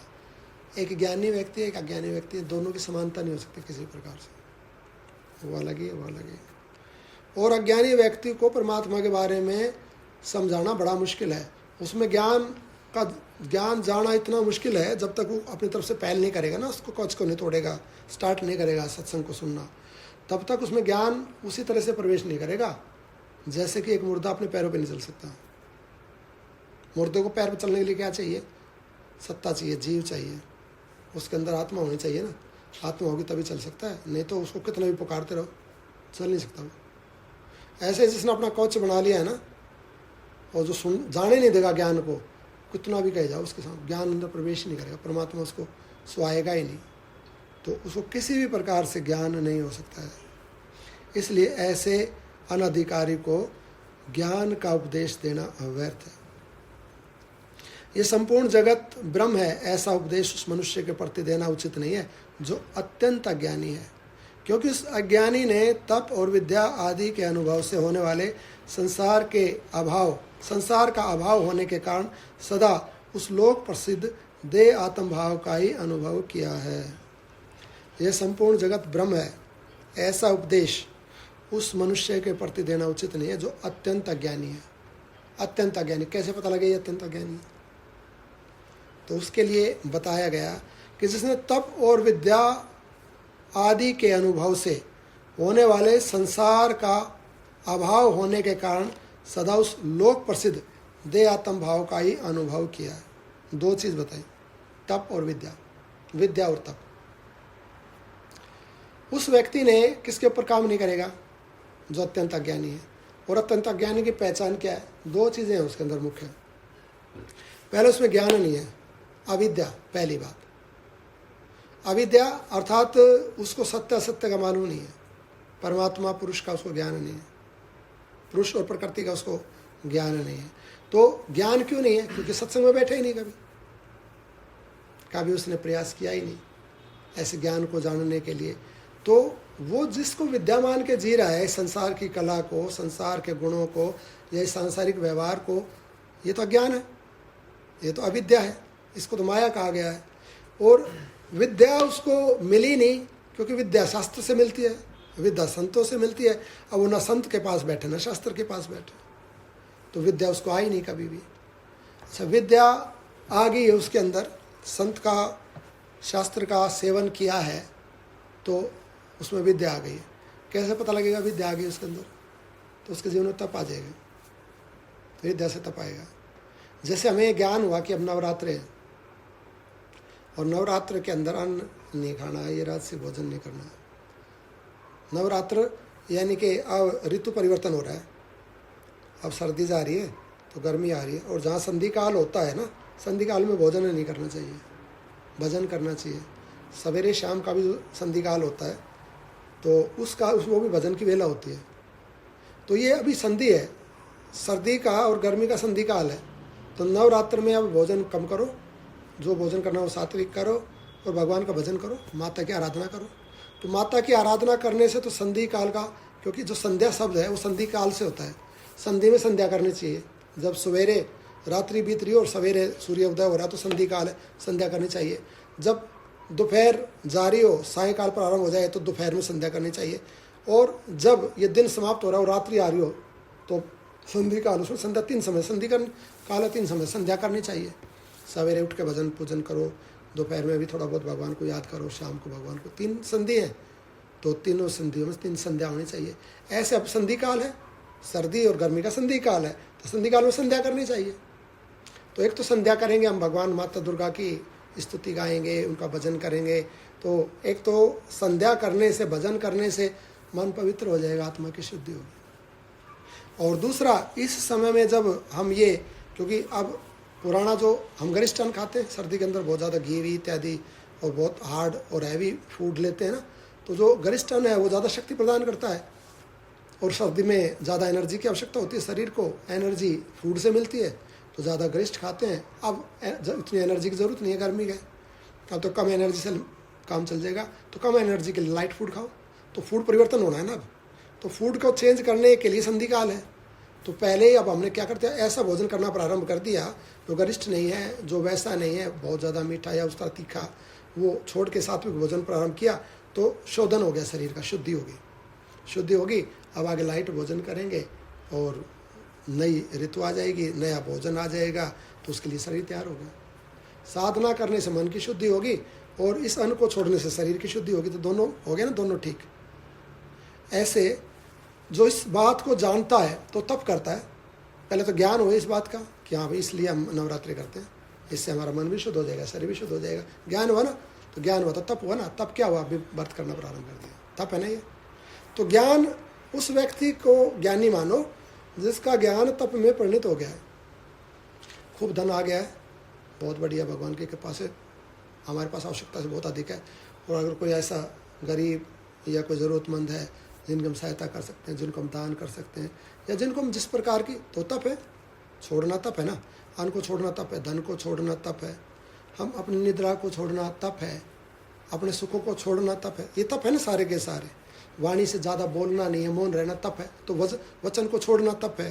एक ज्ञानी व्यक्ति एक अज्ञानी व्यक्ति, दोनों की समानता नहीं हो सकती किसी प्रकार से, वो अलग ही वो अलग ही। और अज्ञानी व्यक्ति को परमात्मा के बारे में समझाना बड़ा मुश्किल है। उसमें ज्ञान जाना इतना मुश्किल है, जब तक वो अपनी तरफ से पहल नहीं करेगा ना, उसको कवच को नहीं तोड़ेगा, स्टार्ट नहीं करेगा सत्संग को सुनना, तब तक उसमें ज्ञान उसी तरह से प्रवेश नहीं करेगा जैसे कि एक मुर्दा अपने पैरों पे नहीं चल सकता। मुर्दे को पैर पे चलने के लिए क्या चाहिए? सत्ता चाहिए, जीव चाहिए, उसके अंदर आत्मा होनी चाहिए ना, आत्मा होगी तभी चल सकता है, नहीं तो उसको कितना भी पुकारते रहो चल नहीं सकता वो। ऐसे जिसने अपना कवच बना लिया है ना, और जो सुन जाने नहीं देगा ज्ञान को, कितना भी कह जाओ उसके साथ ज्ञान अंदर प्रवेश नहीं करेगा, परमात्मा उसको सुहाएगा ही नहीं, तो उसको किसी भी प्रकार से ज्ञान नहीं हो सकता है। इसलिए ऐसे अनधिकारी को ज्ञान का उपदेश देना अव्यर्थ है। ये संपूर्ण जगत ब्रह्म है, ऐसा उपदेश उस मनुष्य के प्रति देना उचित नहीं है जो अत्यंत अज्ञानी है, क्योंकि उस अज्ञानी ने तप और विद्या आदि के अनुभव से होने वाले संसार का अभाव होने के कारण सदा उस लोक प्रसिद्ध देह आत्म भाव का ही अनुभव किया है। यह संपूर्ण जगत ब्रह्म है, ऐसा उपदेश उस मनुष्य के प्रति देना उचित नहीं है जो अत्यंत अज्ञानी है। अत्यंत अज्ञानी कैसे पता लगे ये अत्यंत अज्ञानी है? तो उसके लिए बताया गया कि जिसने तप और विद्या आदि के अनुभव से होने वाले संसार का अभाव होने के कारण सदा उस लोक प्रसिद्ध देह आत्म भाव का ही अनुभव किया है। दो चीज़ बताई, तप और विद्या और तप। उस व्यक्ति ने किसके ऊपर काम नहीं करेगा? जो अत्यंत अज्ञानी है। और अत्यंत अज्ञानी की पहचान क्या है? दो चीज़ें हैं उसके अंदर मुख्य। पहले उसमें ज्ञान नहीं है, अविद्या। पहली बात अविद्या, अर्थात उसको सत्य असत्य का मालूम नहीं है, परमात्मा पुरुष का उसको ज्ञान नहीं है, पुरुष और प्रकृति का उसको ज्ञान नहीं है। तो ज्ञान क्यों नहीं है? क्योंकि सत्संग में बैठे ही नहीं, कभी उसने प्रयास किया ही नहीं ऐसे ज्ञान को जानने के लिए। तो वो जिसको विद्यमान के जी रहा है, संसार की कला को, संसार के गुणों को, या सांसारिक व्यवहार को, ये तो अज्ञान है, ये तो अविद्या है, इसको तो माया कहा गया है। और विद्या उसको मिली नहीं, क्योंकि विद्या शास्त्र से मिलती है, विद्या संतों से मिलती है। अब वो ना संत के पास बैठे ना शास्त्र के पास बैठे, तो विद्या उसको आई नहीं कभी भी। अच्छा, विद्या आ गई है उसके अंदर, संत का शास्त्र का सेवन किया है तो उसमें विद्या आ गई है। कैसे पता लगेगा विद्या आ गई उसके अंदर? तो उसके जीवन में तप आ जाएगा, तो विद्या से तप आएगा। जैसे हमें ज्ञान हुआ कि अब नवरात्र है और नवरात्र के अंदर अन्न नहीं खाना है, ये राजसी भोजन नहीं करना है। नवरात्र यानी कि अब ऋतु परिवर्तन हो रहा है, अब सर्दी जा रही है तो गर्मी आ रही है, और जहाँ संधि काल होता है ना, संधि काल में भोजन नहीं करना चाहिए, भजन करना चाहिए। सवेरे शाम का भी संधि काल होता है तो उसमें भी भजन की वेला होती है। तो ये अभी संधि है, सर्दी का और गर्मी का संधि काल है। तो नवरात्र में अब भोजन कम करो, जो भोजन करना वो सात्विक करो, और भगवान का भजन करो, माता की आराधना करो। तो माता की आराधना करने से तो संधि काल का, क्योंकि जो संध्या शब्द है वो संधि काल से होता है, संधि में संध्या करनी चाहिए। जब सवेरे रात्रि बीत रही हो और सवेरे सूर्य उदय हो रहा है तो संधि काल है, संध्या करनी चाहिए। जब दोपहर जारी हो, सायंकाल प्रारंभ हो जाए तो दोपहर में संध्या करनी चाहिए। और जब ये दिन समाप्त हो रहा हो, रात्रि आ रही हो, तो संधि काल, उसमें संध्या 3 समय, संधि का काल है 3 समय, संध्या करनी चाहिए। सवेरे उठ के भजन पूजन करो, दोपहर में भी थोड़ा बहुत भगवान को याद करो, शाम को भगवान को। 3 संधि हैं तो तीनों संधियों में 3 संध्या होनी चाहिए। ऐसे अब संधि काल है, सर्दी और गर्मी का संधि काल है, तो संधि काल में संध्या करनी चाहिए। तो एक तो संध्या करेंगे हम, भगवान माता दुर्गा की स्तुति गाएंगे, उनका भजन करेंगे। तो एक तो संध्या करने से, भजन करने से मन पवित्र हो जाएगा, आत्मा की शुद्धि होगी। और दूसरा, इस समय में जब हम ये, क्योंकि अब पुराना जो हम गरिष्ठ अन्न खाते हैं, सर्दी के अंदर बहुत ज़्यादा घी इत्यादि और बहुत हार्ड और हैवी फूड लेते हैं ना, तो जो गरिष्ठ अन्न है वो ज़्यादा शक्ति प्रदान करता है, और सर्दी में ज़्यादा एनर्जी की आवश्यकता होती है, शरीर को एनर्जी फूड से मिलती है, तो ज़्यादा गरिष्ठ खाते हैं। अब इतनी एनर्जी की ज़रूरत नहीं है गर्मी के, अब तो कम एनर्जी से काम चल जाएगा, तो कम एनर्जी के लिए लाइट फूड खाओ। तो फूड परिवर्तन होना है ना अब, तो फूड को चेंज करने के लिए संधि काल है। तो पहले ही अब हमने क्या करते हैं, ऐसा भोजन करना प्रारंभ कर दिया जो गरिष्ठ नहीं है, जो वैसा नहीं है, बहुत ज़्यादा मीठा या उसका तीखा, वो छोड़ के सात्विक भोजन प्रारंभ किया, तो शोधन हो गया शरीर का, शुद्धि होगी। अब आगे लाइट भोजन करेंगे और नई ऋतु आ जाएगी, नया भोजन आ जाएगा, तो उसके लिए शरीर तैयार होगा। साधना करने से मन की शुद्धि होगी और इस अन्न को छोड़ने से शरीर की शुद्धि होगी, तो दोनों हो गए ना, दोनों ठीक। ऐसे जो इस बात को जानता है तो तप करता है। पहले तो ज्ञान हो इस बात का कि हाँ भाई इसलिए हम नवरात्रि करते हैं, इससे हमारा मन भी शुद्ध हो जाएगा, शरीर भी शुद्ध हो जाएगा। ज्ञान हुआ ना, तो ज्ञान हुआ तो तप हुआ ना। तप क्या हुआ? अभी व्रत करना प्रारंभ कर दिया, तप है ना ये। तो ज्ञान, उस व्यक्ति को ज्ञानी मानो जिसका ज्ञान तप में परिणत हो गया है, खूब धन आ गया है, बहुत बढ़िया, भगवान की कृपा से हमारे पास आवश्यकता से बहुत अधिक है, और अगर कोई ऐसा गरीब या कोई ज़रूरतमंद है जिनकी हम सहायता कर सकते हैं, जिनको हम दान कर सकते हैं, या जिनको हम जिस प्रकार की, तो तप है, छोड़ना तप है ना, अन्न को छोड़ना तप है, धन को छोड़ना तप है, हम अपनी निद्रा को छोड़ना तप है, अपने सुखों को छोड़ना तप है, ये तप है ना सारे के सारे। वाणी से ज़्यादा बोलना नहीं है, मौन रहना तप है, तो वचन को छोड़ना तप है,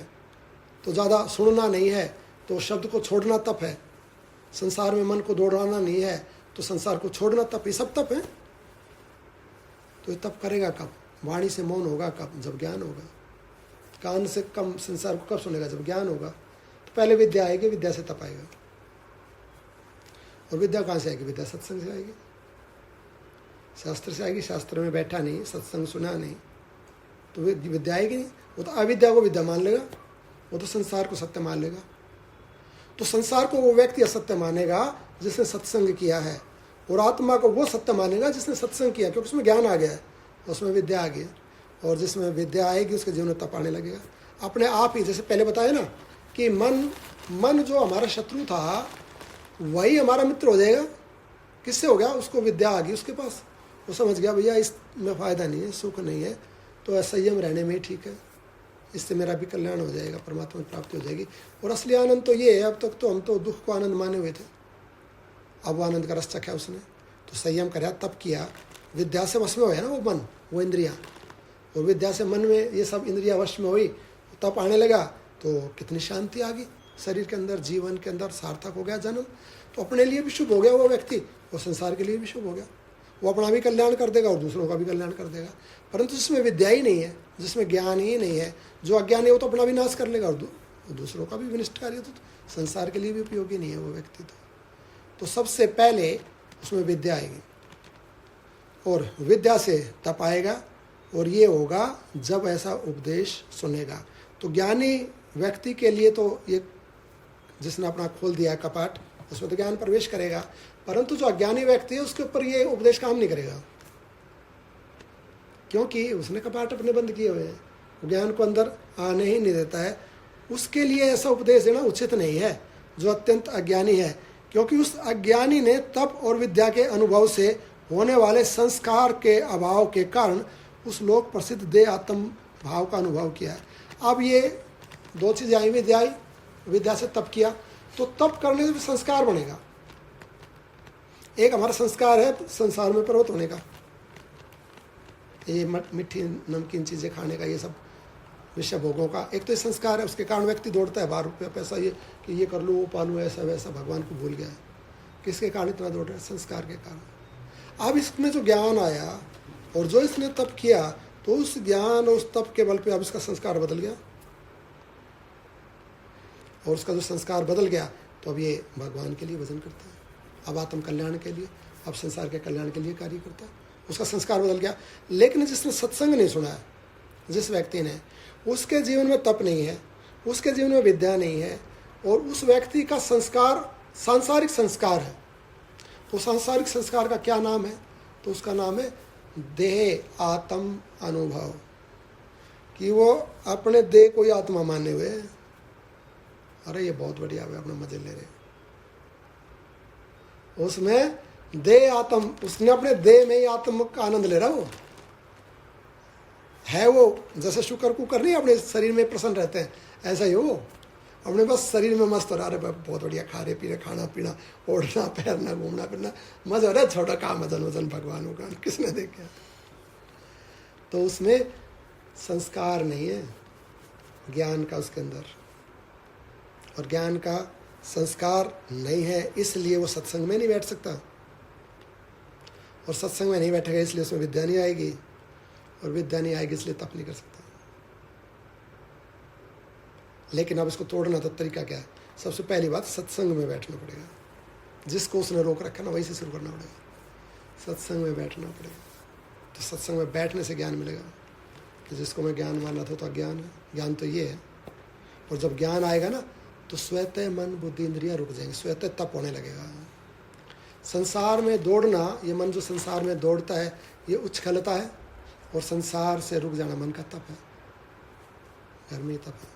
तो ज़्यादा सुनना नहीं है, तो शब्द को छोड़ना तप है, संसार में मन को दौड़ाना नहीं है, तो संसार को छोड़ना तप, ये सब तप है। तो ये तप करेगा कब? वाणी से मौन होगा कब? जब ज्ञान होगा। कान से कम संसार को कब सुनेगा? जब ज्ञान होगा। तो पहले विद्या आएगी, विद्या से तप आएगा। और विद्या कहाँ से आएगी? विद्या सत्संग से आएगी, शास्त्र से आएगी। शास्त्र में बैठा नहीं, सत्संग सुना नहीं, तो विद्या आएगी नहीं। वो तो अविद्या को विद्या मान लेगा, वो तो संसार को सत्य मान लेगा। तो संसार को वो व्यक्ति असत्य मानेगा जिसने सत्संग किया है, और आत्मा को वो सत्य मानेगा जिसने सत्संग किया, क्योंकि उसमें ज्ञान आ गया है, उसमें विद्या आ गई। और जिसमें विद्या आएगी उसके जीवन में तप आने लगेगा अपने आप ही। जैसे पहले बताया ना कि मन जो हमारा शत्रु था वही हमारा मित्र हो जाएगा। किससे हो गया? उसको विद्या आ गई उसके पास, वो समझ गया भैया इसमें फ़ायदा नहीं है, सुख नहीं है, तो संयम रहने में ठीक है, इससे मेरा भी कल्याण हो जाएगा, परमात्मा की प्राप्ति हो जाएगी। और असली आनंद तो ये है, अब तक तो हम तो दुख को आनंद माने हुए थे, अब वो आनंद का रस चखा उसने, तो संयम कराया, तप किया, विद्या से वश में हो ना वो मन, वो इंद्रियाँ, और विद्या से मन में ये सब इंद्रियाँ वश में हुई, तप आने लगा, तो कितनी शांति आ गई शरीर के अंदर, जीवन के अंदर, सार्थक हो गया जन्म। तो अपने लिए भी शुभ हो गया वो व्यक्ति, और संसार के लिए भी शुभ हो गया। वो अपना भी कल्याण कर देगा और दूसरों का भी कल्याण कर देगा। परंतु जिसमें विद्या ही नहीं है, जिसमें ज्ञान ही नहीं है, जो अज्ञानी है, वो तो अपना विनाश कर लेगा और दूसरों का भी विनिष्ट कार्य, तो संसार के लिए भी उपयोगी नहीं है वो व्यक्ति। तो सबसे पहले उसमें विद्या आएगी, और विद्या से तप आएगा, और ये होगा जब ऐसा उपदेश सुनेगा। तो ज्ञानी व्यक्ति के लिए तो ये, जिसने अपना खोल दिया कपाट, उसमें तो ज्ञान प्रवेश करेगा। परंतु जो अज्ञानी व्यक्ति है उसके ऊपर ये उपदेश काम नहीं करेगा, क्योंकि उसने कपाट अपने बंद किए हुए हैं, ज्ञान को अंदर आने ही नहीं देता है। उसके लिए ऐसा उपदेश देना उचित नहीं है जो अत्यंत अज्ञानी है, क्योंकि उस अज्ञानी ने तप और विद्या के अनुभव से होने वाले संस्कार के अभाव के कारण उस लोक प्रसिद्ध देह आत्म भाव का अनुभव किया है। अब ये दो चीज़ें आई, विद्या आई, विद्या से तप किया, तो तप करने से भी संस्कार बनेगा। एक हमारा संस्कार है संसार में प्रवृत्त होने का, ये मीठी नमकीन चीज़ें खाने का, ये सब विषय भोगों का, एक तो ये संस्कार है, उसके कारण व्यक्ति दौड़ता है 12 रुपये पैसा, ये कि ये कर लूँ, वो पालूँ, ऐसा वैसा, भगवान को भूल गया है। किसके कारण इतना दौड़ रहा है? संस्कार के कारण। अब इसमें जो ज्ञान आया और जो इसने तप किया, तो उस ज्ञान और उस तप के बल पे अब इसका संस्कार बदल गया, और उसका जो संस्कार बदल गया, तो अब ये भगवान के लिए भजन करता है, अब आत्म कल्याण के लिए, अब संसार के कल्याण के लिए कार्य करता है, उसका संस्कार बदल गया। लेकिन जिसने सत्संग नहीं सुना है, जिस व्यक्ति ने, उसके जीवन में तप नहीं है, उसके जीवन में विद्या नहीं है, और उस व्यक्ति का संस्कार सांसारिक संस्कार है। तो सांसारिक संस्कार का क्या नाम है? तो उसका नाम है देह आत्म अनुभव, कि वो अपने देह को ही आत्मा माने हुए। अरे ये बहुत बढ़िया है, अपना मजे ले रहे, उसमें देह आत्म, उसने अपने देह में ही आत्म का आनंद ले रहा वो है। वो जैसे शुक्र कुकर नहीं अपने शरीर में प्रसन्न रहते हैं, ऐसा ही हो अपने बस शरीर में मस्त हो रहा है। बहुत बढ़िया खा रहे पी रहे, खाना पीना, ओढ़ना पहनना, घूमना फिरना, मजा हो रहा है। छोटा काम वजन वजन भगवान का किसने देखा? तो उसमें संस्कार नहीं है ज्ञान का उसके अंदर, और ज्ञान का संस्कार नहीं है, इसलिए वो सत्संग में नहीं बैठ सकता, और सत्संग में नहीं बैठेगा इसलिए उसमें विद्या नहीं आएगी, और विद्या नहीं आएगी इसलिए तप नहीं कर सकता। लेकिन अब इसको तोड़ना तो तरीका क्या है? सबसे पहली बात, सत्संग में बैठना पड़ेगा। जिसको उसने रोक रखा ना, वही से शुरू करना पड़ेगा, सत्संग में बैठना पड़ेगा। तो सत्संग में बैठने से ज्ञान मिलेगा। तो जिसको मैं ज्ञान माना था तो अज्ञान है, ज्ञान तो ये है। और जब ज्ञान आएगा ना, तो स्वतः मन बुद्धि इंद्रियां रुक जाएंगे, स्वतः तप होने लगेगा। संसार में दौड़ना, ये मन जो संसार में दौड़ता है, ये उच्छलता है, और संसार से रुक जाना मन का तप है, घर में तप है।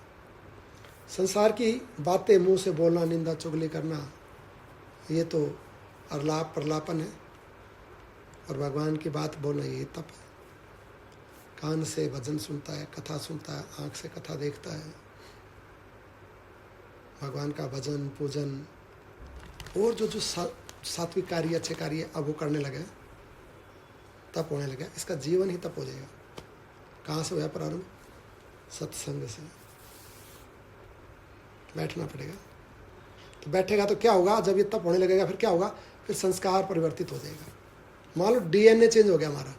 संसार की बातें मुंह से बोलना, निंदा चुगली करना, ये तो अरलाप प्रलापन है, और भगवान की बात बोलना ये तप है। कान से भजन सुनता है, कथा सुनता है, आँख से कथा देखता है, भगवान का भजन पूजन और जो जो सात्विक कार्य, अच्छे कार्य अब वो करने लगे, तप होने लगे, इसका जीवन ही तप हो जाएगा। कहाँ से हुआ प्रारंभ? सत्संग से। बैठना पड़ेगा, तो बैठेगा तो क्या होगा? जब ये तप होने लगेगा फिर क्या होगा? फिर संस्कार परिवर्तित हो जाएगा। मान लो डीएनए चेंज हो गया, हमारा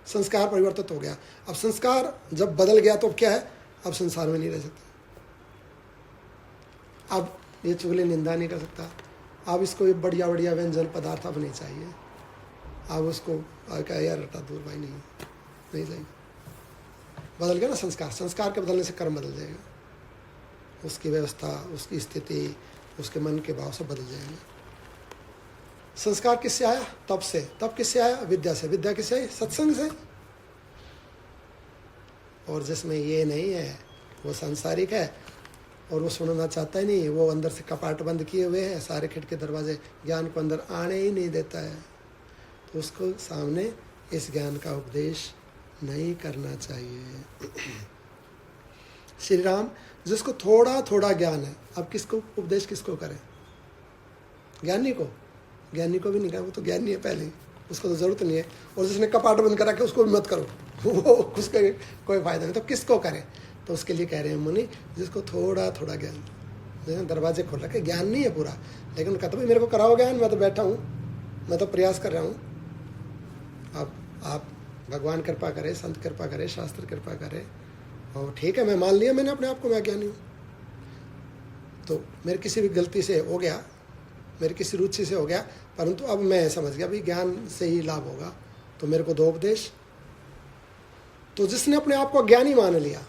संस्कार परिवर्तित हो गया। अब संस्कार जब बदल गया तो अब क्या है? अब संसार में नहीं रह सकता, अब ये चुगली निंदा नहीं कर सकता, अब इसको ये बढ़िया बढ़िया व्यंजन पदार्थ अब नहीं चाहिए, अब उसको क्या यार हटा दूर भाई, नहीं चाहिए। बदल गया ना संस्कार। संस्कार के बदलने से कर्म बदल जाएगा, उसकी व्यवस्था, उसकी स्थिति, उसके मन के भाव से बदल जाएंगे। संस्कार किससे आया? तप से। तप किससे आया? विद्या से। विद्या किससे आई? सत्संग से। और जिसमें ये नहीं है वो सांसारिक है और वो सुनना चाहता ही नहीं, वो अंदर से कपाट बंद किए हुए है, सारे खिड़की दरवाजे, ज्ञान को अंदर आने ही नहीं देता है, तो उसको सामने इस ज्ञान का उपदेश नहीं करना चाहिए। श्री राम जिसको थोड़ा थोड़ा ज्ञान है, अब किसको उपदेश किसको करें? ज्ञानी को? ज्ञानी को भी नहीं कहा, वो तो ज्ञानी है पहले ही, उसको तो जरूरत नहीं है। और जिसने कपाट बंद करा के उसको भी मत करो, वो उसका कोई फायदा नहीं। तो किसको करें? तो उसके लिए कह रहे हैं मुनि, जिसको थोड़ा थोड़ा ज्ञान, जैसे दरवाजे खोल रखे, ज्ञान नहीं है पूरा, लेकिन कहता भाई मेरे को कराओ ज्ञान, मैं तो बैठा हूँ, मैं तो प्रयास कर रहा हूँ। अब आप भगवान कृपा करे, संत कृपा करे, शास्त्र कृपा करे, और ठीक है मैं मान लिया मैंने अपने आप को मैं ज्ञानी हूँ, तो मेरे किसी भी गलती से हो गया, मेरी किसी रुचि से हो गया, परंतु अब मैं समझ गया भाई ज्ञान से ही लाभ होगा, तो मेरे को दो उपदेश। तो जिसने अपने आप को ज्ञानी मान लिया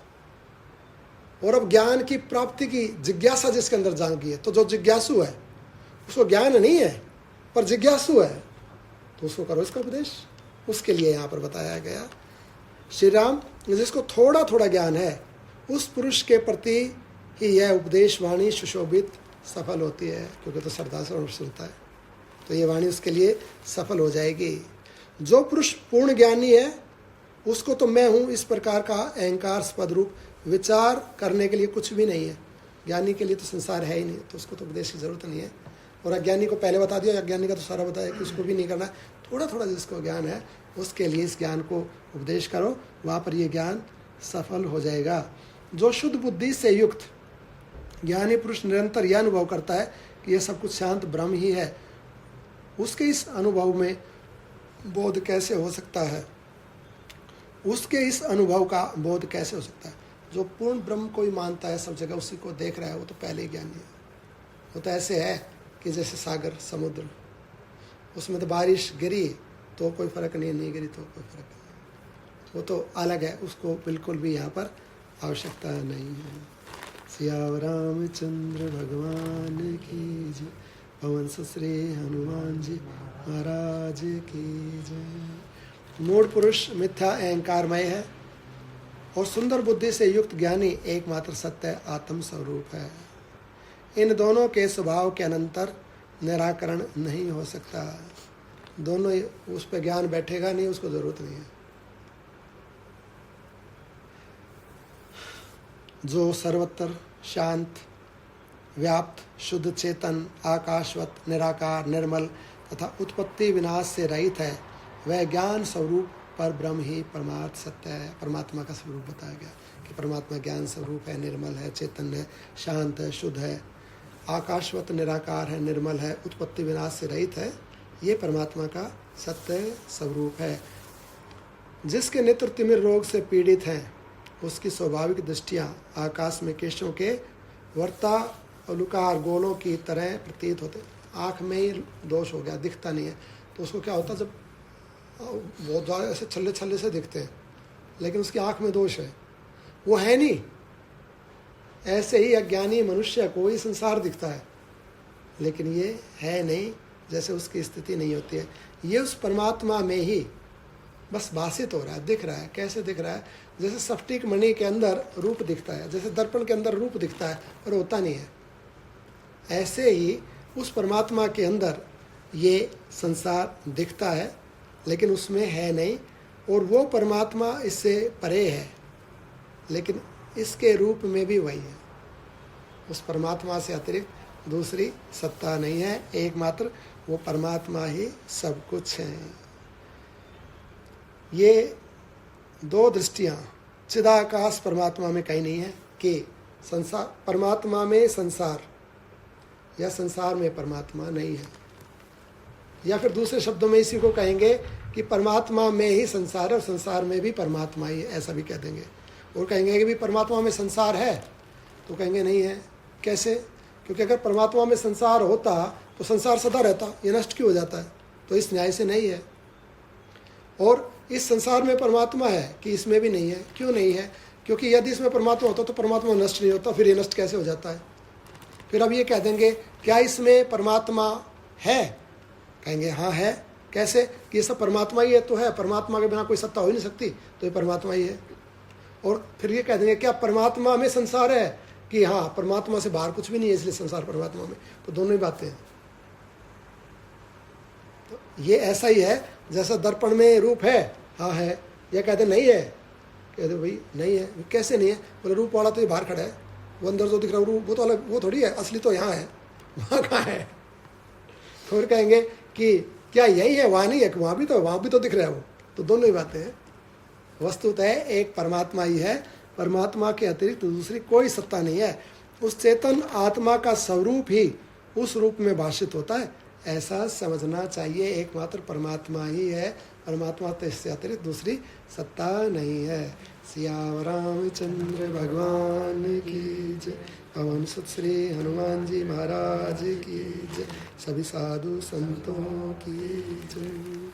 और अब ज्ञान की प्राप्ति की जिज्ञासा जिसके अंदर जागी है, तो जो जिज्ञासु है उसको ज्ञान नहीं है पर जिज्ञासु है, तो उसको करो इसका उपदेश। उसके लिए यहाँ पर बताया गया श्री राम जिसको थोड़ा थोड़ा ज्ञान है उस पुरुष के प्रति ही यह उपदेश वाणी सुशोभित सफल होती है, क्योंकि तो श्रद्धा से सुनता है, तो ये वाणी उसके लिए सफल हो जाएगी। जो पुरुष पूर्ण ज्ञानी है उसको तो मैं हूँ इस प्रकार का अहंकार रूप विचार करने के लिए कुछ भी नहीं है। ज्ञानी के लिए तो संसार है ही नहीं, तो उसको तो उपदेश की जरूरत नहीं है। और अज्ञानी को पहले बता दिया, अज्ञानी का तो सारा बताया कि उसको भी नहीं करना है। थोड़ा थोड़ा जिसको ज्ञान है उसके लिए इस ज्ञान को उपदेश करो, वहाँ पर ये ज्ञान सफल हो जाएगा। जो शुद्ध बुद्धि से युक्त ज्ञानी पुरुष निरंतर यह अनुभव करता है कि यह सब कुछ शांत ब्रह्म ही है, उसके इस अनुभव में बोध कैसे हो सकता है? उसके इस अनुभव का बोध कैसे हो सकता है? जो पूर्ण ब्रह्म को ही मानता है, सब जगह उसी को देख रहा है, वो तो पहले ही ज्ञानी है। वो तो ऐसे है कि जैसे सागर समुद्र, उसमें तो बारिश गिरी तो कोई फर्क नहीं, नहीं गिरी तो कोई फर्क नहीं, वो तो अलग है, उसको बिल्कुल भी यहाँ पर आवश्यकता नहीं है। सियावर रामचंद्र भगवान की जय, पवन श्री हनुमान जी महाराज की जय। मूढ़ पुरुष मिथ्या अहंकारमय है और सुंदर बुद्धि से युक्त ज्ञानी एकमात्र सत्य आत्म स्वरूप है। इन दोनों के स्वभाव के अनंतर निराकरण नहीं हो सकता। दोनों उस पर ज्ञान बैठेगा नहीं, उसको जरूरत नहीं है। जो सर्वत्र शांत व्याप्त शुद्ध चेतन आकाशवत निराकार निर्मल तथा उत्पत्ति विनाश से रहित है, वह ज्ञान स्वरूप पर ब्रह्म ही परमार्थ सत्य है। परमात्मा का स्वरूप बताया गया कि परमात्मा ज्ञान स्वरूप है, निर्मल है, चेतन है, शांत है, शुद्ध है, आकाशवत निराकार है, निर्मल है, उत्पत्ति विनाश से रहित है। ये परमात्मा का सत्य स्वरूप है। जिसके नेत्र तिमिर रोग से पीड़ित हैं, उसकी स्वाभाविक दृष्टियाँ आकाश में केशों के वर्तालुकार गोलों की तरह प्रतीत होते। आँख में ही दोष हो गया, दिखता नहीं है, तो उसको क्या होता है, जब बहुत ज़्यादा ऐसे छल्ले छल्ले से दिखते हैं, लेकिन उसकी आँख में दोष है, वो है नहीं। ऐसे ही अज्ञानी मनुष्य को ही संसार दिखता है, लेकिन ये है नहीं, जैसे उसकी स्थिति नहीं होती है। ये उस परमात्मा में ही बस भाषित हो रहा है, दिख रहा है। कैसे दिख रहा है? जैसे स्फटिक मणि के अंदर रूप दिखता है, जैसे दर्पण के अंदर रूप दिखता है और होता नहीं है, ऐसे ही उस परमात्मा के अंदर ये संसार दिखता है लेकिन उसमें है नहीं, और वो परमात्मा इससे परे है लेकिन इसके रूप में भी वही है। उस परमात्मा से अतिरिक्त दूसरी सत्ता नहीं है, एकमात्र वो परमात्मा ही सब कुछ है। ये दो दृष्टियाँ, चिदाकाश परमात्मा में कहीं नहीं है कि संसार परमात्मा में संसार या संसार में परमात्मा नहीं है, या फिर दूसरे शब्दों में इसी को कहेंगे कि परमात्मा में ही संसार है और संसार में भी परमात्मा ही है, ऐसा भी कह देंगे। और कहेंगे कि भी परमात्मा में संसार है, तो कहेंगे नहीं है। कैसे? क्योंकि अगर परमात्मा में संसार होता तो संसार सदा रहता, ये नष्ट क्यों हो जाता है? तो इस न्याय से नहीं है। और इस संसार में परमात्मा है कि इसमें भी नहीं है? क्यों नहीं है? क्योंकि यदि इसमें परमात्मा होता तो परमात्मा नष्ट नहीं होता, फिर ये नष्ट कैसे हो जाता है? फिर अब ये कह देंगे क्या इसमें परमात्मा है? कहेंगे हाँ है। कैसे? कि ये सब परमात्मा ही है, तो है, परमात्मा के बिना कोई सत्ता हो ही नहीं सकती, तो ये परमात्मा ही है। और फिर ये कह देंगे क्या परमात्मा में संसार है? कि हाँ, परमात्मा से बाहर कुछ भी नहीं है, इसलिए संसार परमात्मा में। तो दोनों ही बातें हैं। तो ये ऐसा ही है जैसा दर्पण में रूप है, हाँ है, या कहते नहीं है? कहते भाई नहीं है। कैसे नहीं है? बोले रूप वाला तो ये बाहर खड़ा है, वो अंदर जो दिख रहा है रूप वो तो अलग, वो थोड़ी है, असली तो यहाँ है, वहाँ कहाँ है? फिर कहेंगे कि क्या यही है, वहाँ नहीं है? वहाँ भी तो दिख रहा है वो। तो दोनों ही बातें हैं। वस्तुतः एक परमात्मा ही है, परमात्मा के अतिरिक्त दूसरी कोई सत्ता नहीं है। उस चेतन आत्मा का स्वरूप ही उस रूप में भाषित होता है, ऐसा समझना चाहिए। एकमात्र परमात्मा ही है, परमात्मा तो इससे अतिरिक्त दूसरी सत्ता नहीं है। सियावर रामचंद्र भगवान की जय, पवन सुत श्री हनुमान जी महाराज की जय, सभी साधु संतों की जय।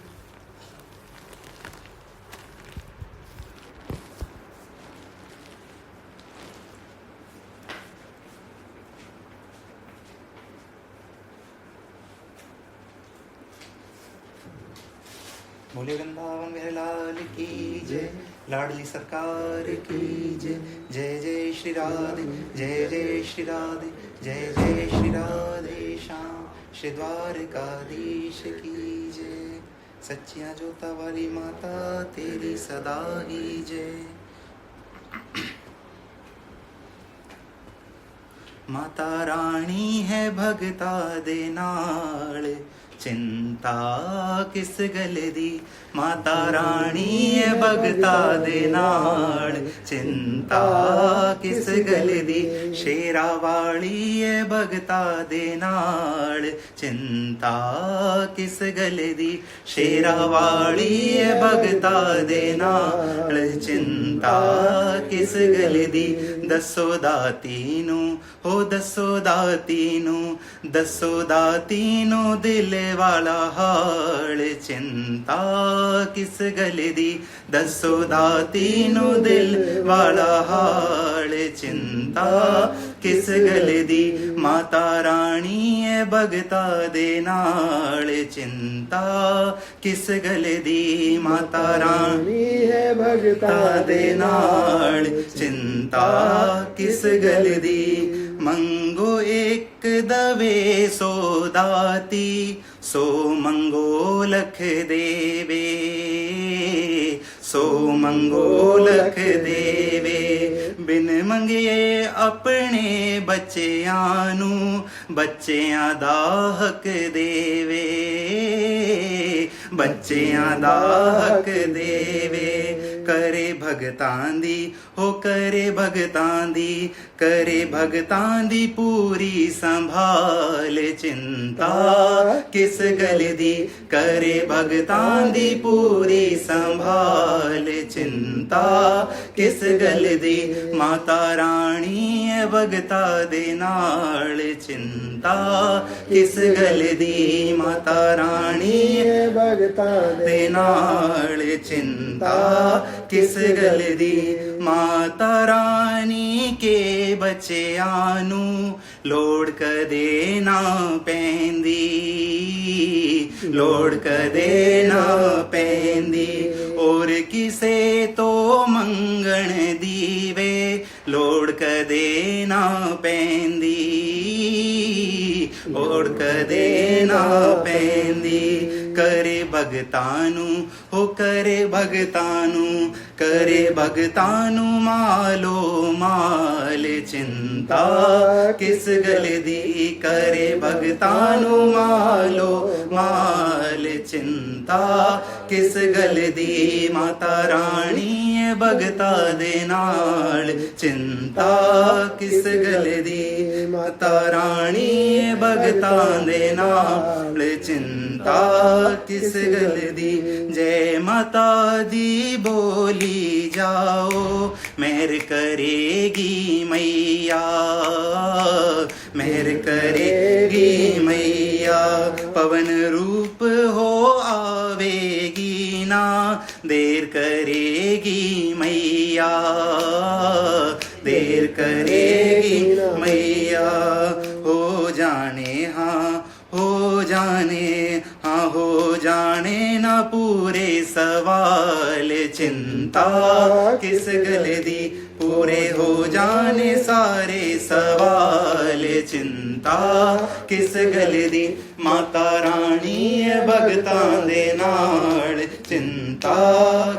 बोले वृंदावन मेरे लाल की जय, लाडली सरकार की जय। जय जय श्री राधे, जय जय श्री राधे, जय जय श्री राधे श्याम, श्री द्वारकाधीश की जय। सच्चियां जोता वाली माता तेरी सदा ही जय। माता रानी है भगता दे नाल, चिंता किस गल दी। माता रानी है भगता दे नाल, चिंता किस गल दी। शेरा वाली है भगता दे नाल, चिंता किस गल दी। शेरा वाली है भगता दे नाल, चिंता किस गल दी। दसो दाती नू हो दसो दाती नू, दसो दाती नू दिल वाला हाल, चिंता किस गल दी। दसो दाती नू दिल वाला हाल, चिंता किस गल दी। माता रानी है भगता दे नाल, चिंता किस गल दी। माता रानी है भगता दे नाल, चिंता किस गल दी। मंगो एक दवे सो दाती, सो मंगो लख देवे, सो मंगो लख देवे। बिन मंगिए अपने बच्चियां नू, बच्चियां दा हक देवे, बच्चियां दा हक देवे। करे भगतां दी हो करे भगतां दी, करे भगतां दी पूरी संभाल, चिंता किस गल दी। करे भगतां दी पूरी संभाल, चिंता किस गल दी। माता रानी है भगता दे नाल, चिंता किस गल दी। माता रानी है भगता दे नाल, चिंता किस गल दी माता रानी के बच्चਿਆਂ ਨੂੰ ਲੋੜ ਕਦੇ ਨਾ ਪੈਂਦੀ ਲੋੜ ਕਦੇ ਨਾ ਪੈਂਦੀ ਔਰ ਕਿਸੇ ਤੋਂ ਮੰਗਣ ਦੀ ਵੇ ਲੋੜ ਕਦੇ ਨਾ ਪੈਂਦੀ ਔਰ ਕਦੇ ਨਾ ਪੈਂਦੀ करे भगतां नू हो करे भगतां नू करे भगतां नू मालो माल चिंता किस गल दी करे भगतां नू मालो माल चिंता किस गल दी माता रानी भगता दे नाल चिंता किस गल दी माता रानी भगता दे नाल चिंता किस गल दी जय माता दी बोली जाओ मेहर करेगी मैया मेहर करेगी मैया पवन रूप हो आवेगी ना देर करेगी मैया देर करेगी मैया हो जाने हाँ हो जाने हाँ हो जाने ना पूरे सवाल चिंता किस गल दी पूरे हो जाने सारे सवाल चिंता किस गल दी माता रानी भगतां दे नाल चिंता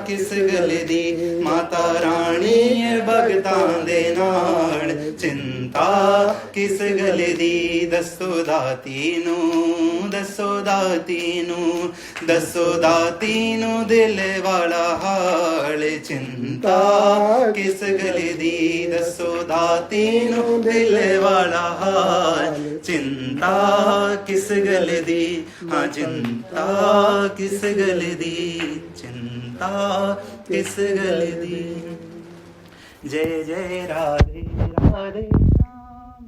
किस गल दी माता रानी भगतां दे नाल चिंता किस गल दी दसो दाती नू दसो दाती नू दसो दाती नू दिल वाला हाल चिंता किस गल दी दसो दाती नू दिल वाला हाल चिंता किस गल दी हाँ चिंता किस गल दी चिंता किस गल दी जय जय राधे राधे श्याम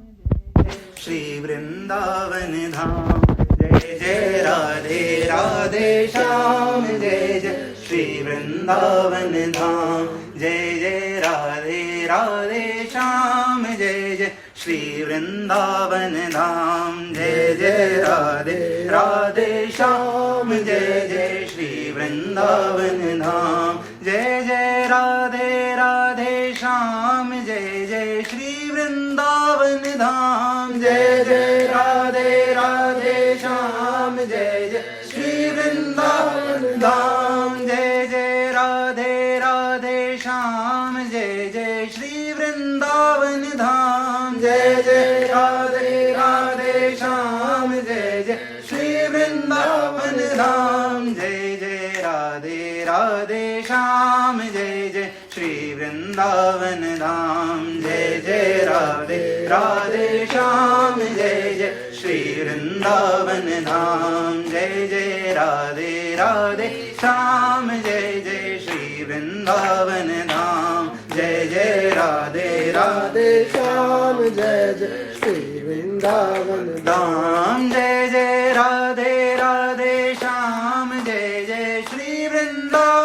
जय श्री वृंदावन धाम जय जय राधे राधे श्याम जय जय श्री वृंदावन धाम जय जय राधे राधे श्याम जय जय श्री वृंदावन धाम जय जय राधे राधे श्याम जय जय श्री वृंदावन धाम जय जय राधे राधे श्याम जय जय श्री वृंदावन धाम जय जय राधे राधे श्याम जय जय श्री वृंदावन धाम जय जय राधे राधे श्याम जय जय श्री वृंदावन धाम जय जय राधे राधे श्याम जय जय श्री वृंदावन धाम जय जय राधे राधे श्याम जय जय श्री वृंदावन धाम जय जय राधे राधे श्याम जय जय श्री वृंदावन धाम जय जय राधे राधे श्याम जय जय श्री वृंदावन धाम जय जय राधे राधे श्याम जय जय श्री वृंदावन धाम जय जय राधे राधे श्याम जय जय श्री वृंदावन